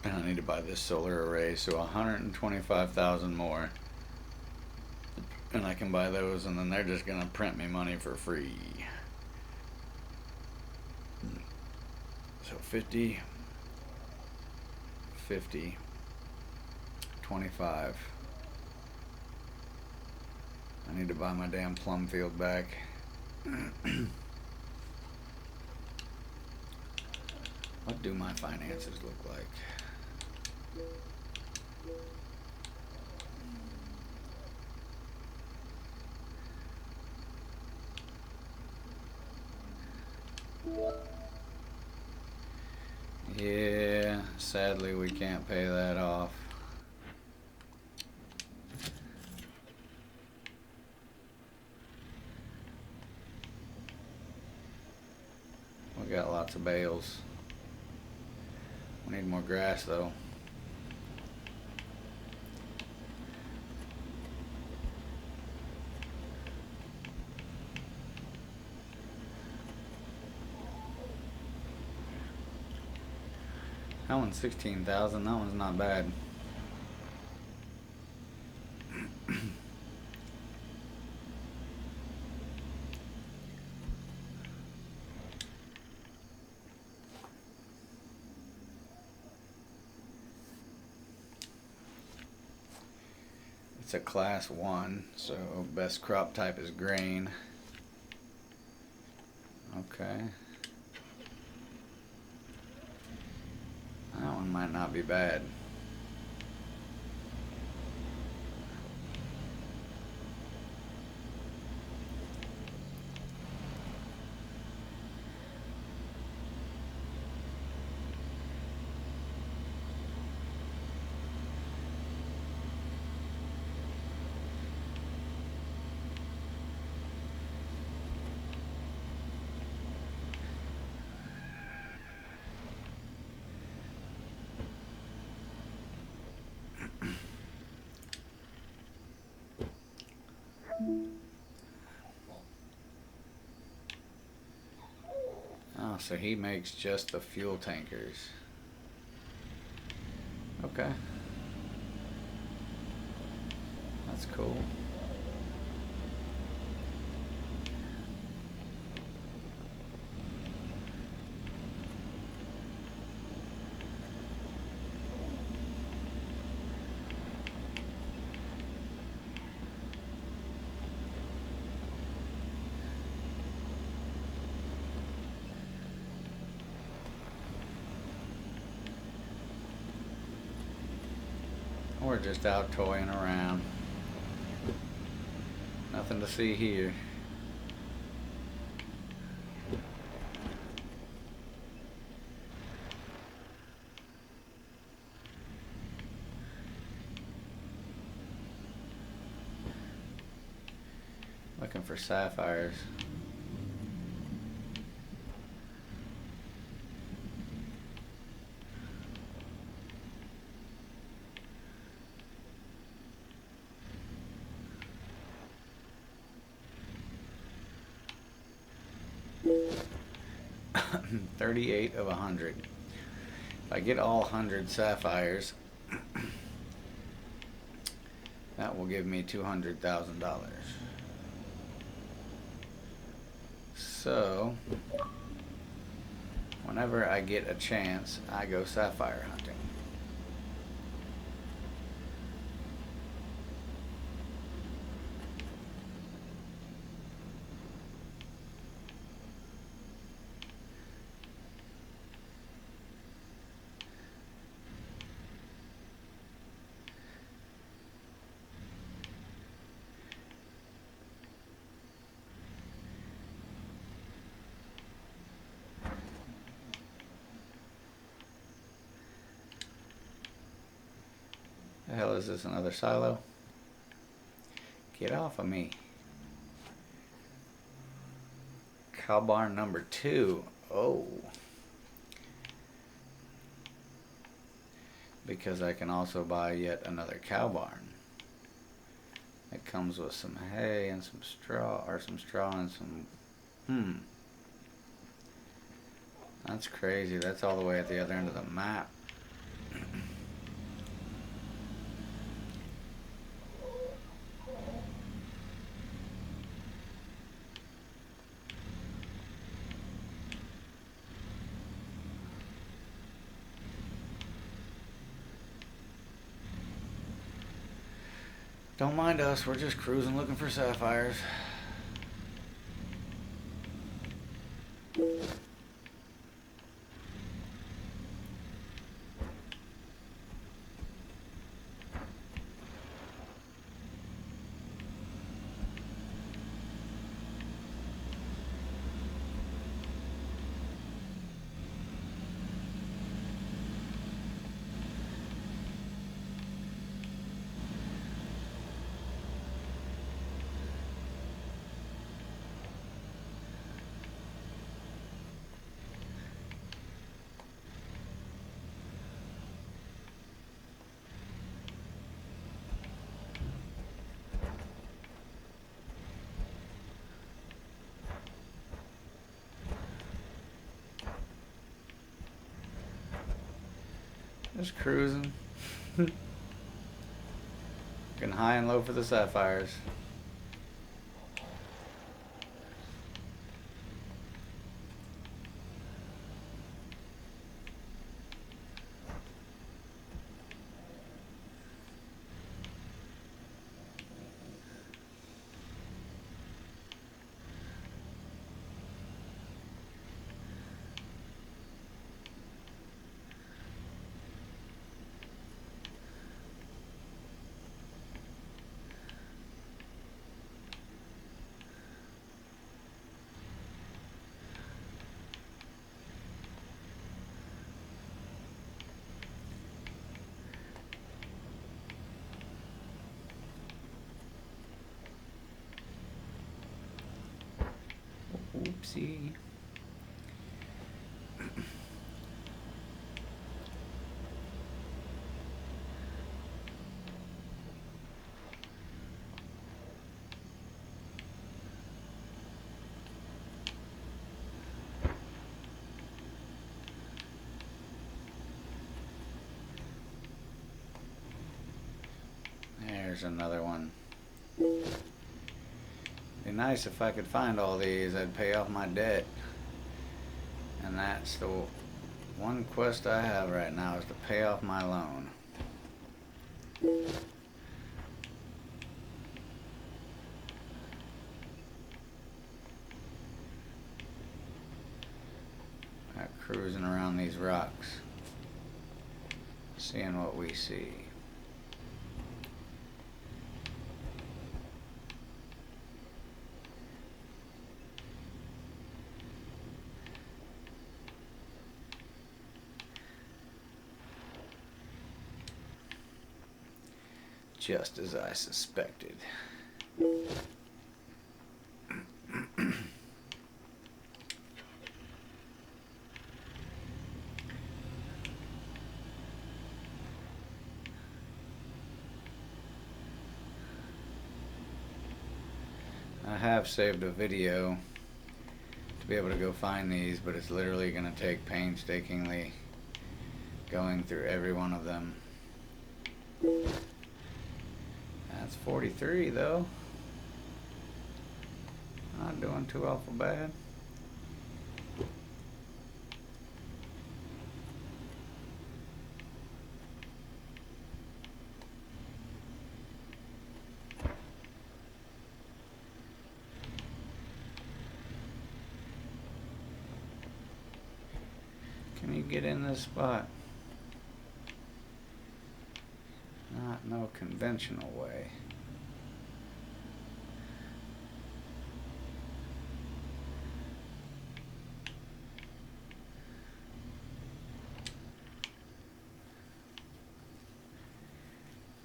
And I need to buy this solar array, so 125,000 more. And I can buy those, and then they're just gonna print me money for free. So 50, 50, 25. I need to buy my damn plum field back. What do my finances look like? Yeah, sadly we can't pay that off. We got lots of bales. We need more grass though. That one's 16,000. That one's not bad. It's a class 1, so best crop type is grain. Okay. That one might not be bad. Oh, so he makes just the fuel tankers. Okay. That's cool. We're just out toying around. Nothing to see here. for sapphires. $38 of 100. If I get all 100 sapphires, that will give me $200,000. So, whenever I get a chance, I go sapphire hunting. The hell is this, another silo? Get off of me. Cow barn number 2. Oh. Because I can also buy yet another cow barn. It comes with some hay and some straw, or some straw and some, That's crazy. That's all the way at the other end of the map. Don't mind us, we're just cruising looking for sapphires. Just cruising. Looking high and low for the sapphires. Oopsie. There's another one. Be nice if I could find all these. I'd pay off my debt. And that's the one quest I have right now, is to pay off my loan. Cruising around these rocks, seeing what we see. Just as I suspected. I have saved a video to be able to go find these, but it's literally going to take painstakingly going through every one of them. That's 43 though. Not doing too awful bad. Can you get in this spot? Not no conventional way.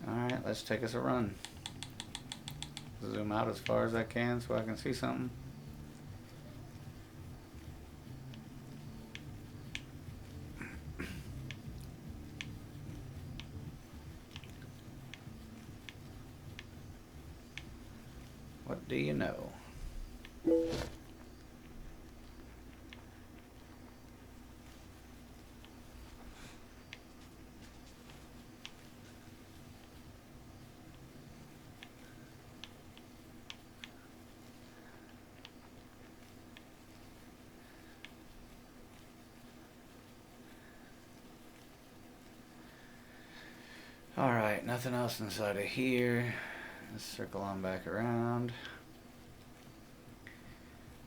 Alright, let's take us a run. Zoom out as far as I can so I can see something. What do you know? Alright, nothing else inside of here. Let's circle on back around.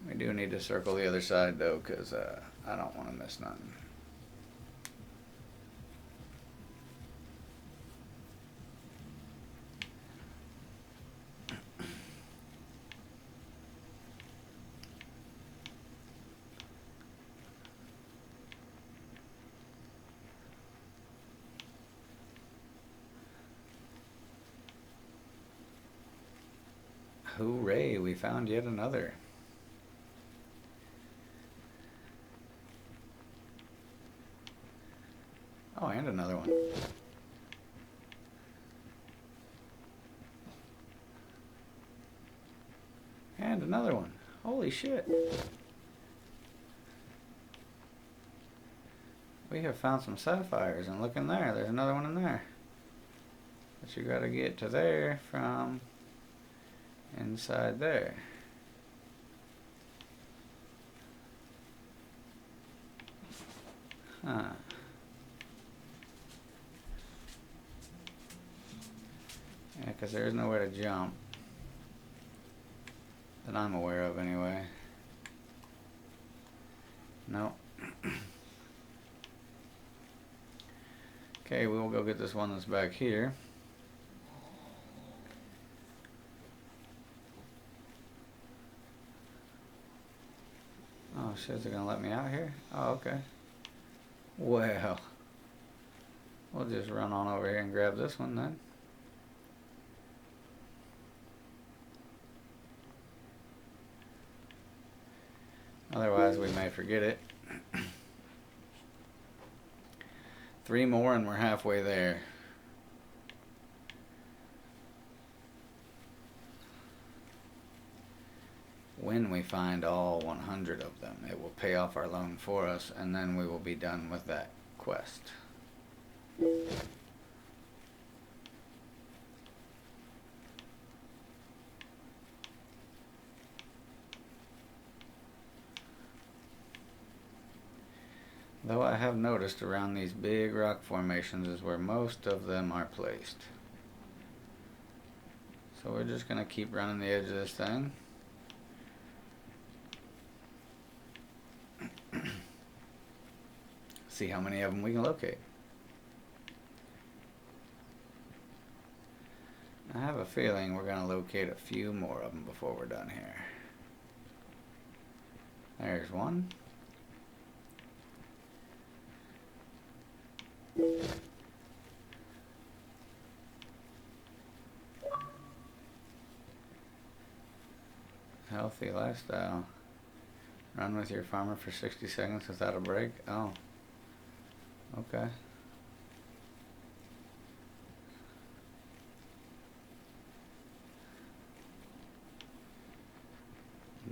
We do need to circle the other side though, because I don't want to miss nothing. Hooray, we found yet another. Oh, and another one. And another one. Holy shit. We have found some sapphires, and look in there. There's another one in there. But you gotta get to there from inside there. Huh. Yeah, because there is nowhere to jump. That I'm aware of, anyway. Nope. Okay, we'll go get this one that's back here. Oh shit, is it gonna let me out here? Oh, okay. Well, we'll just run on over here and grab this one then. Otherwise, we may forget it. 3 more and we're halfway there. When we find all 100 of them, it will pay off our loan for us, and then we will be done with that quest. Though I have noticed around these big rock formations is where most of them are placed. So we're just going to keep running the edge of this thing. See how many of them we can locate. I have a feeling we're going to locate a few more of them before we're done here. There's one. Healthy lifestyle. Run with your farmer for 60 seconds without a break. Oh. Okay.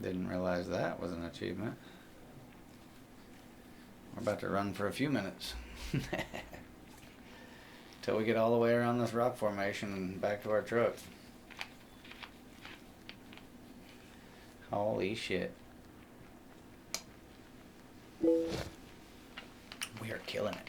Didn't realize that was an achievement. We're about to run for a few minutes. Till we get all the way around this rock formation and back to our truck. Holy shit. We are killing it.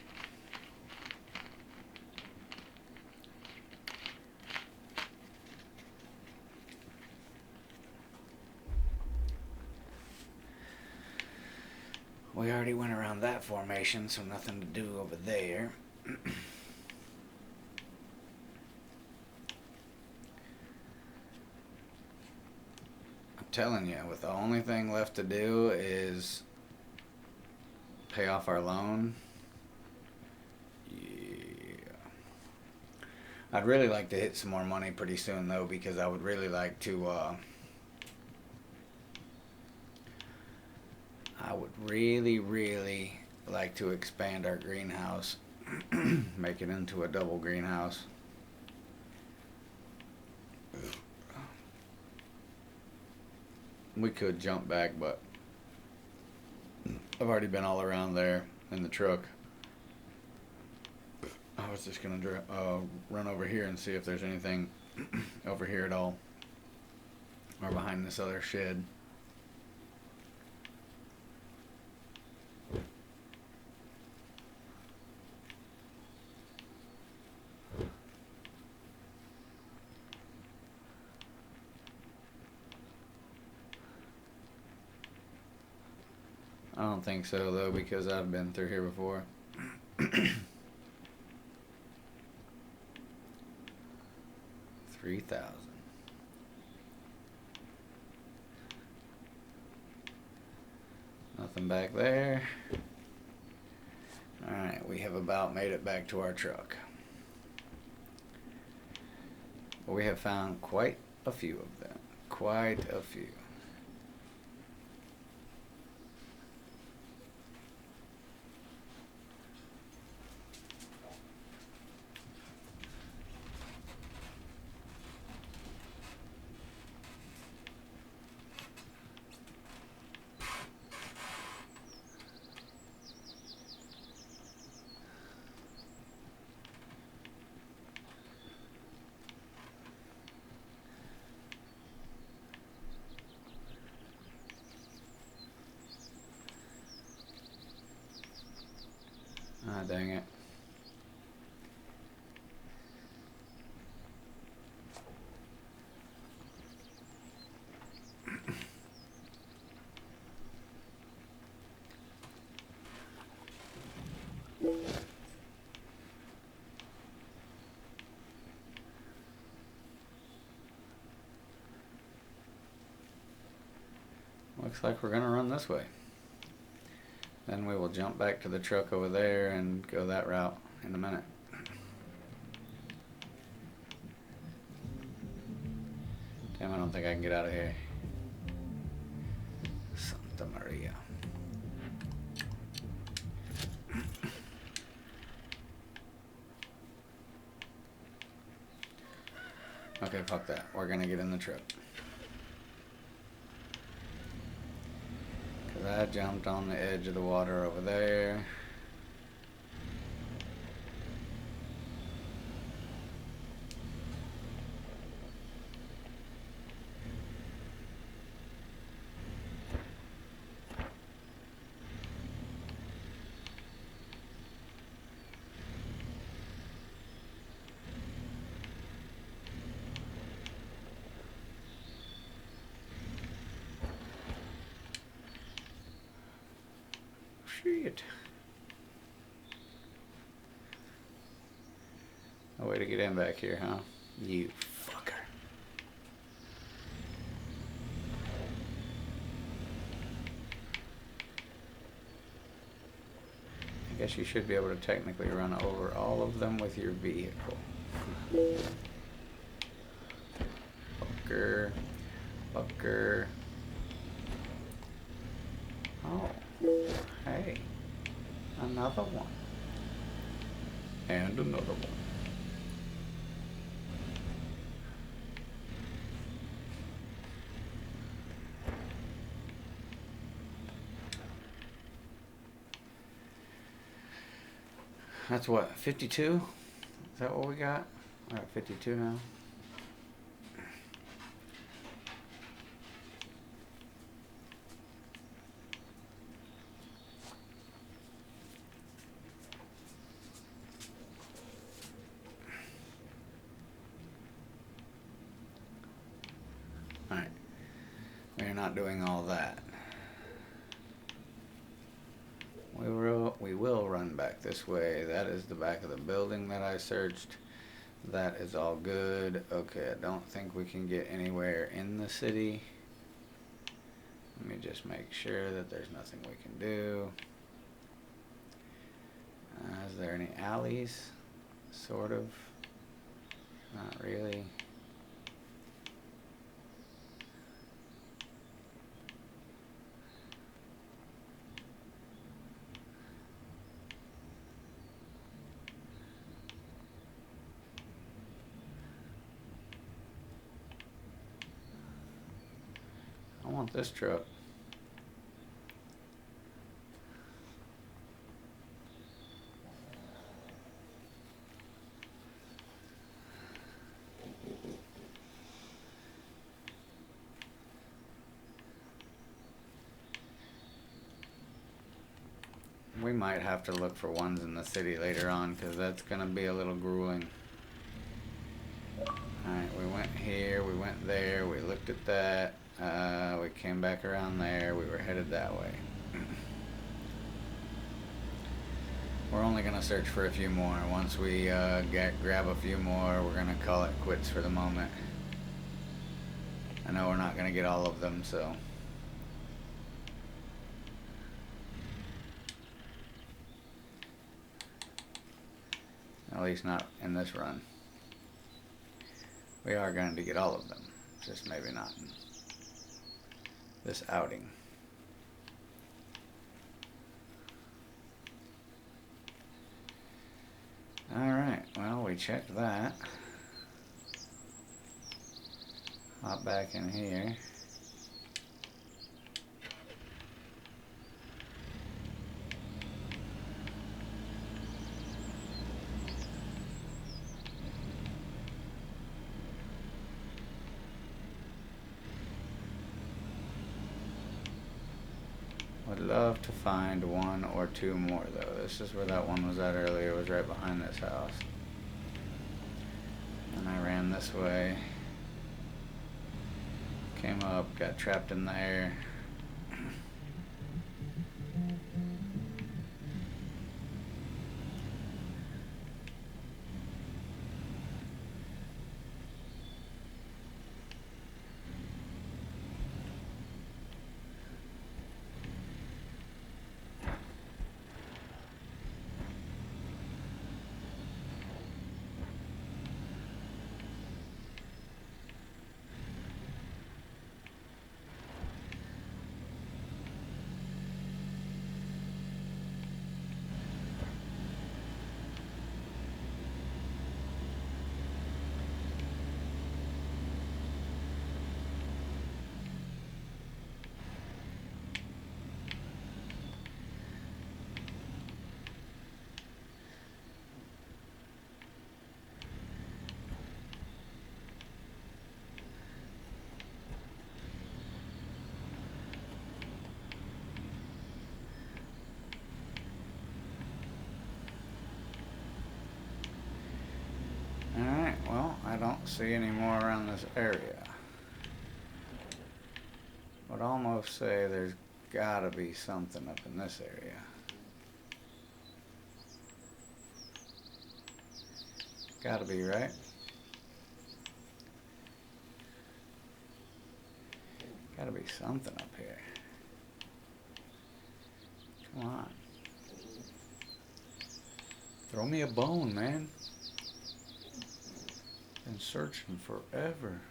We already went around that formation, so nothing to do over there. I'm telling you, with the only thing left to do is pay off our loan. Yeah. I'd really like to hit some more money pretty soon though, because I would really like to really like to expand our greenhouse. Make it into a double greenhouse. We could jump back, but I've already been all around there in the truck. I was just gonna run over here and see if there's anything over here at all, or behind this other shed. I don't think so though, because I've been through here before. 3,000. Nothing back there. Alright, we have about made it back to our truck. We have found quite a few of them. Quite a few. Ah, dang it. Looks like we're gonna run this way. Then we will jump back to the truck over there and go that route in a minute. Damn, I don't think I can get out of here. Santa Maria. Okay, fuck that. We're gonna get in the truck. I jumped on the edge of the water over there. Shit. No way to get in back here, huh? You fucker. I guess you should be able to technically run over all of them with your vehicle. Fucker. Fucker. Oh. Hey, another one. And another one. That's what, 52? Is that what we got? We're at 52 now. Alright. We're not doing all that. We will run back this way. That is the back of the building that I searched. That is all good. Okay, I don't think we can get anywhere in the city. Let me just make sure that there's nothing we can do. Is there any alleys? Sort of. Not really. I want this truck. We might have to look for ones in the city later on, because that's going to be a little grueling. Alright, we went here, we went there, we looked at that, we came back around there, we were headed that way. We're only going to search for a few more. Once we grab a few more, we're going to call it quits for the moment. I know we're not going to get all of them, so... At least not in this run. We are going to get all of them, just maybe not in this outing. Alright, well, we checked that. Hop back in here. Would love to find one or two more though. This is where that one was at earlier. It was right behind this house. And I ran this way. Came up, got trapped in there. Alright, well, I don't see any more around this area. Would almost say there's gotta be something up in this area. Gotta be, right? Gotta be something up here. Come on. Throw me a bone, man. Been searching forever.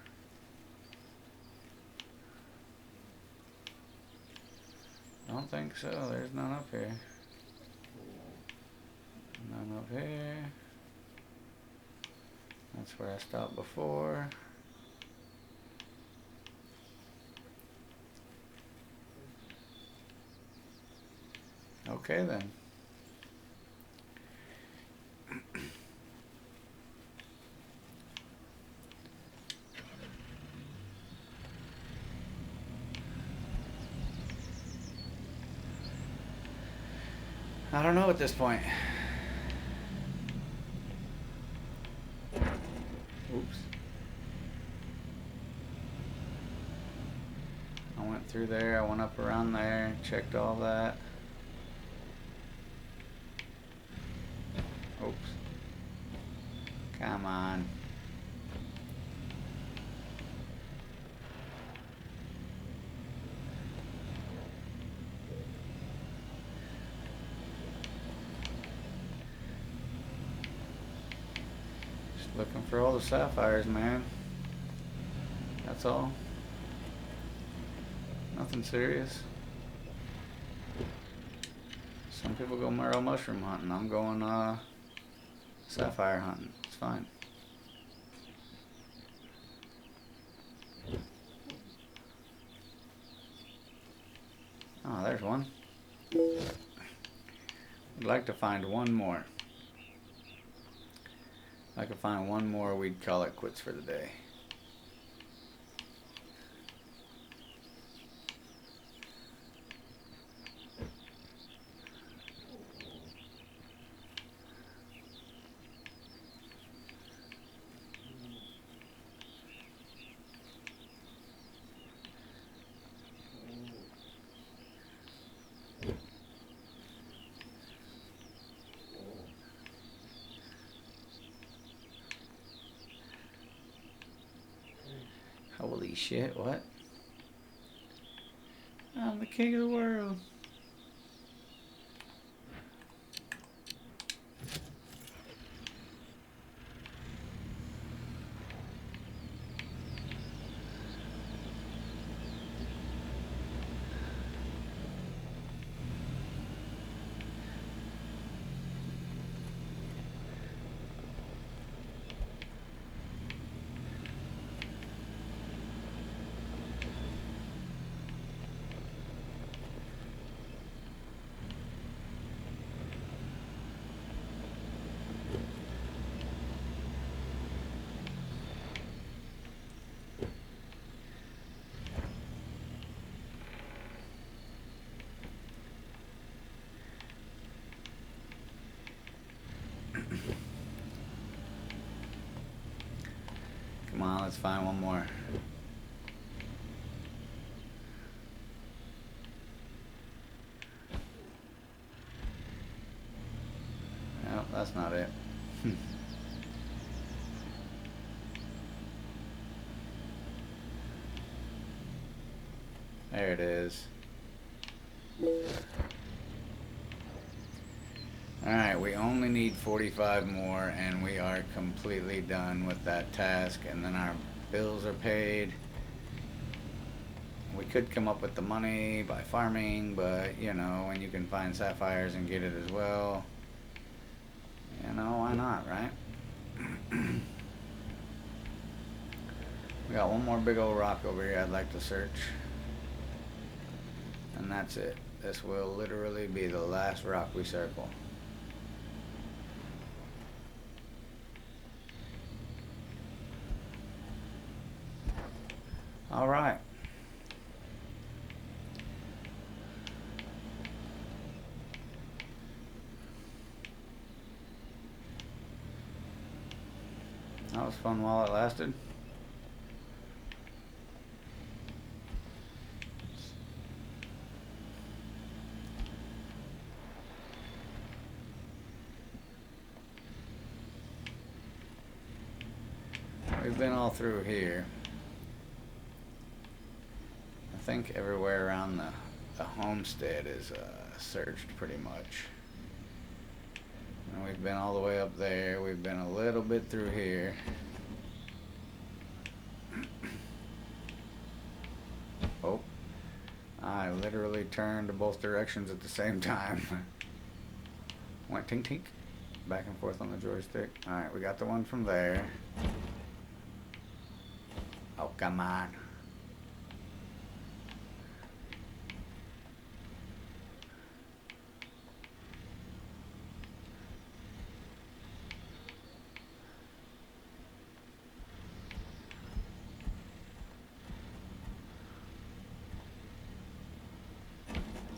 Don't think so. There's none up here. None up here. That's where I stopped before. Okay then. I don't know at this point. Oops. I went through there, I went up around there, checked all that. Oops. Come on. Just looking for all the sapphires, man. That's all. Nothing serious. Some people go marrow mushroom hunting. I'm going sapphire hunting. It's fine. Oh, there's one. I'd like to find one more. If I could find one more, we'd call it quits for the day. Holy shit, what? I'm the king of the world. Come on, let's find one more. Nope, that's not it. There it is. Alright, we only need 45 more and we are completely done with that task, and then our bills are paid. We could come up with the money by farming, but you know, when you can find sapphires and get it as well, you know, why not, right? We got one more big old rock over here I'd like to search. And that's it. This will literally be the last rock we circle. All right. That was fun while it lasted. We've been all through here. I think everywhere around the homestead is searched pretty much. And we've been all the way up there. We've been a little bit through here. Oh, I literally turned both directions at the same time. Went tink tink, back and forth on the joystick. Alright, we got the one from there. Oh, come on.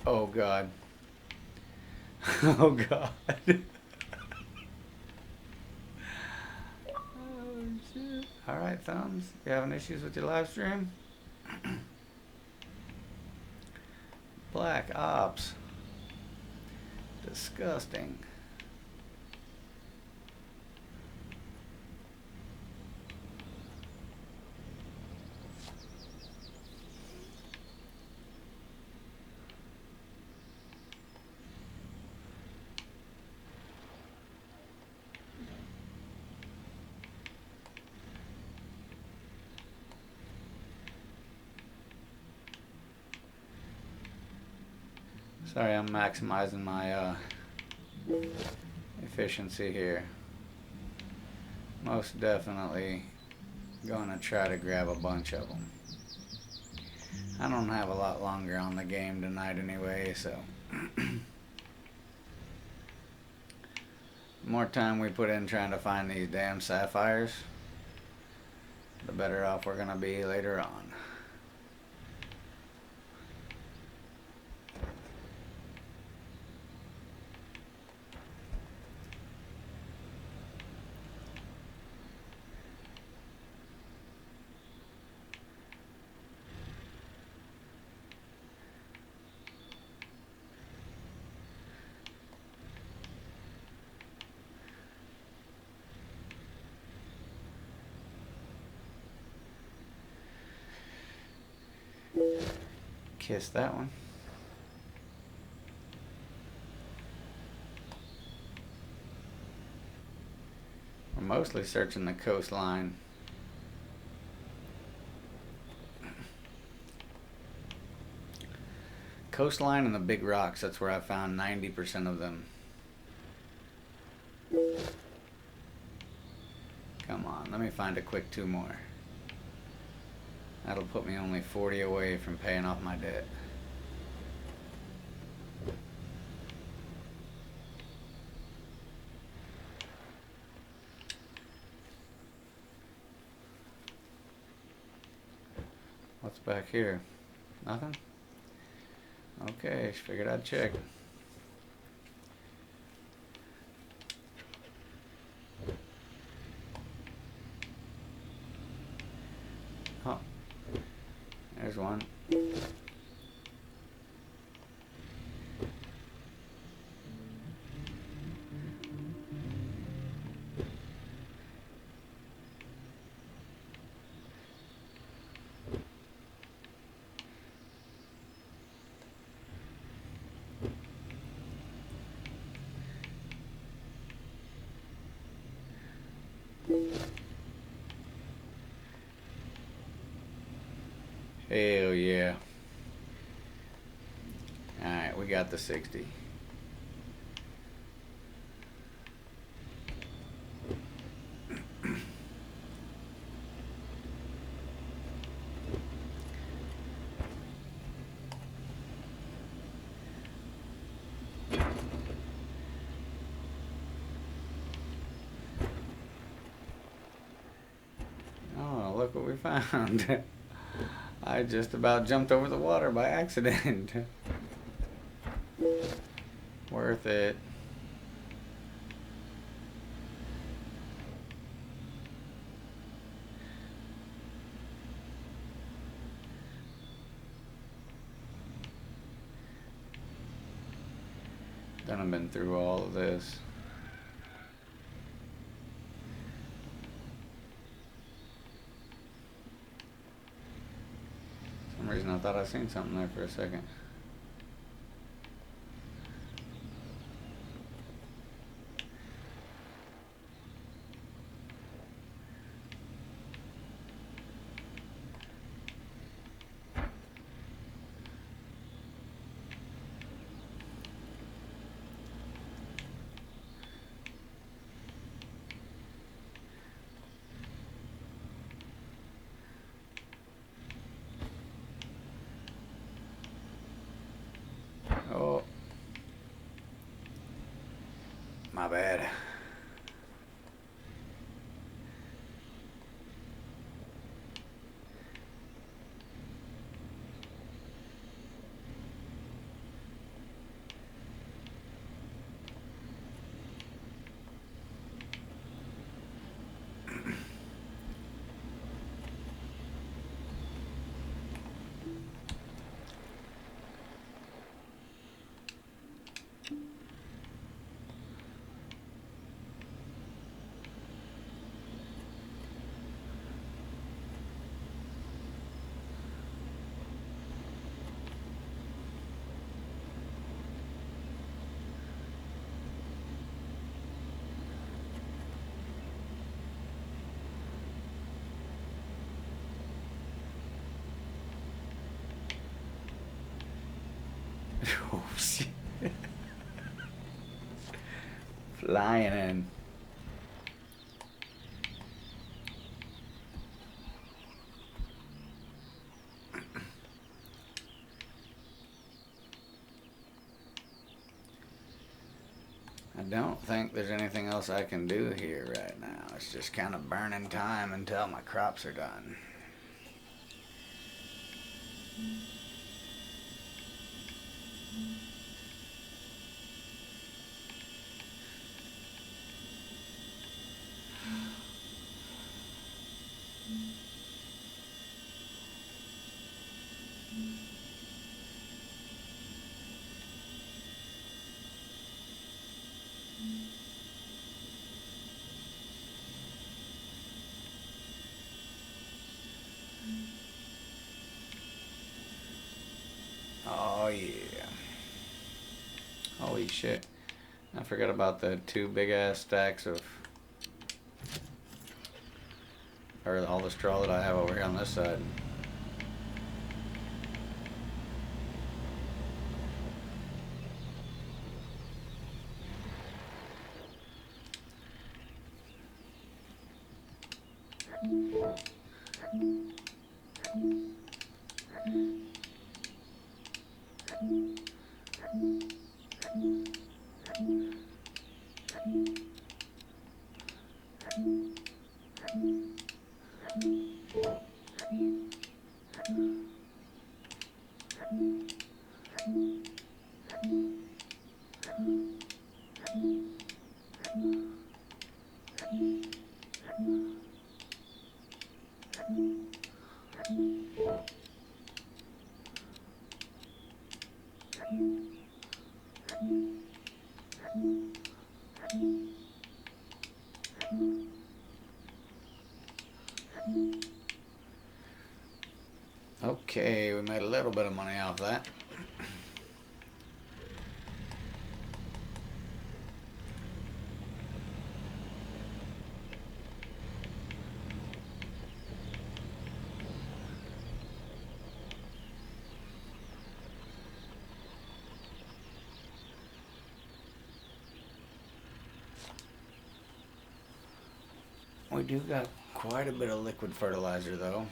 Oh, God. Oh God. Oh shit. Alright, Thumbs. You having issues with your live stream? Black Ops. Disgusting. Sorry, I'm maximizing my efficiency here. Most definitely gonna try to grab a bunch of them. I don't have a lot longer on the game tonight anyway, so the more time we put in trying to find these damn sapphires, the better off we're gonna be later on. Kiss that one. We're mostly searching the coastline. Coastline and the big rocks, that's where I found 90% of them. Come on, let me find a quick 2 more. That'll put me only 40 away from paying off my debt. What's back here? Nothing? Okay, figured I'd check. Oh, there's one. Hell yeah. Alright, we got the 60. Oh, look what we found. I just about jumped over the water by accident. Worth it. Then I've been through all of this. For some reason I thought I seen something there for a second. Oh, my bad. Oh, shit. Flying in. I don't think there's anything else I can do here right now. It's just kind of burning time until my crops are done. Oh yeah. Holy shit. I forgot about the 2 big ass stacks of, or all the straw that I have over here on this side. Okay, we made a little bit of money off that. We do got quite a bit of liquid fertilizer though.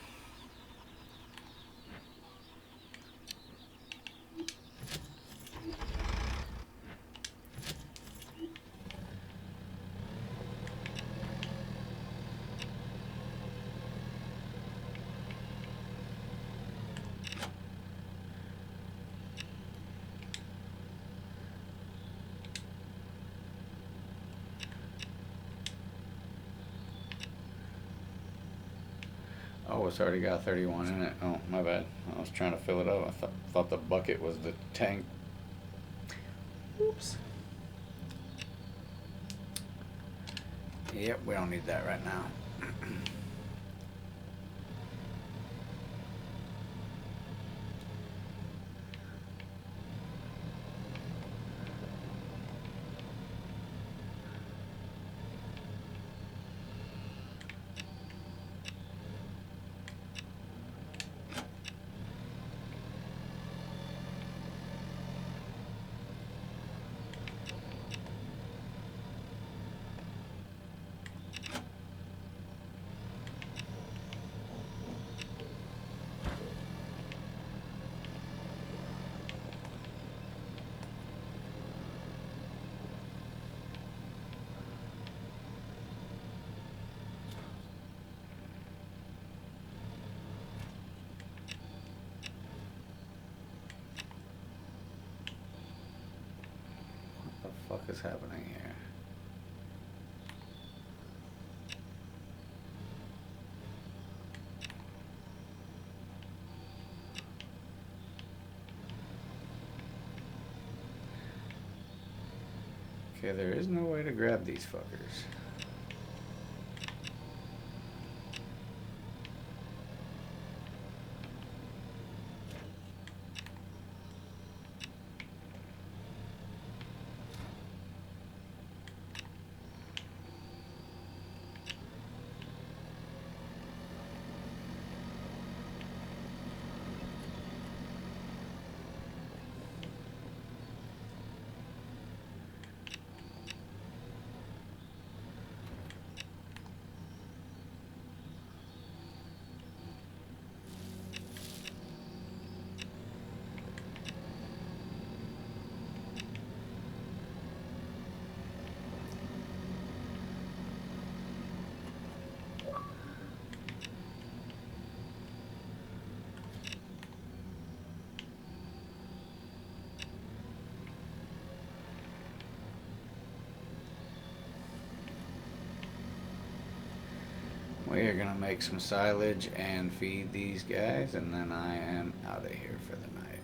Oh, it's already got 31 in it. Oh, my bad. I was trying to fill it up. I thought the bucket was the tank. Oops. Yep, we don't need that right now. What the fuck is happening here? Okay, there is no way to grab these fuckers. are gonna make some silage and feed these guys, and then I am out of here for the night.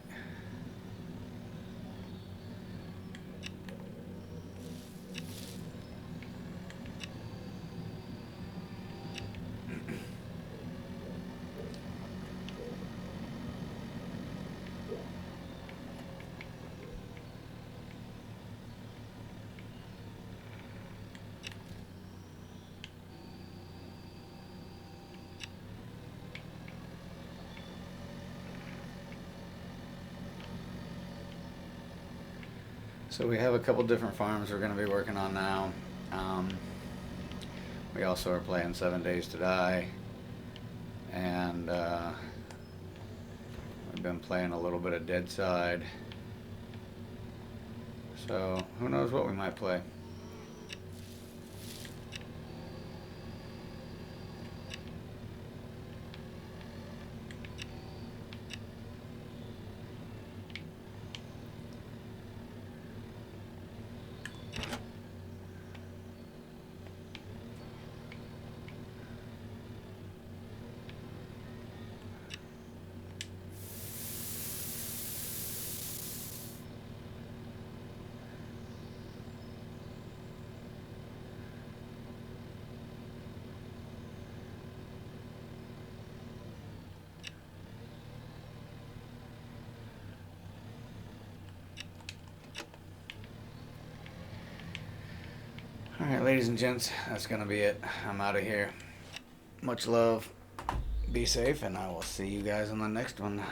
So we have a couple different farms we're going to be working on now. We also are playing 7 Days to Die, and we've been playing a little bit of Dead Side. So who knows what we might play. Alright, ladies and gents, that's going to be it. I'm out of here. Much love. Be safe, and I will see you guys on the next one.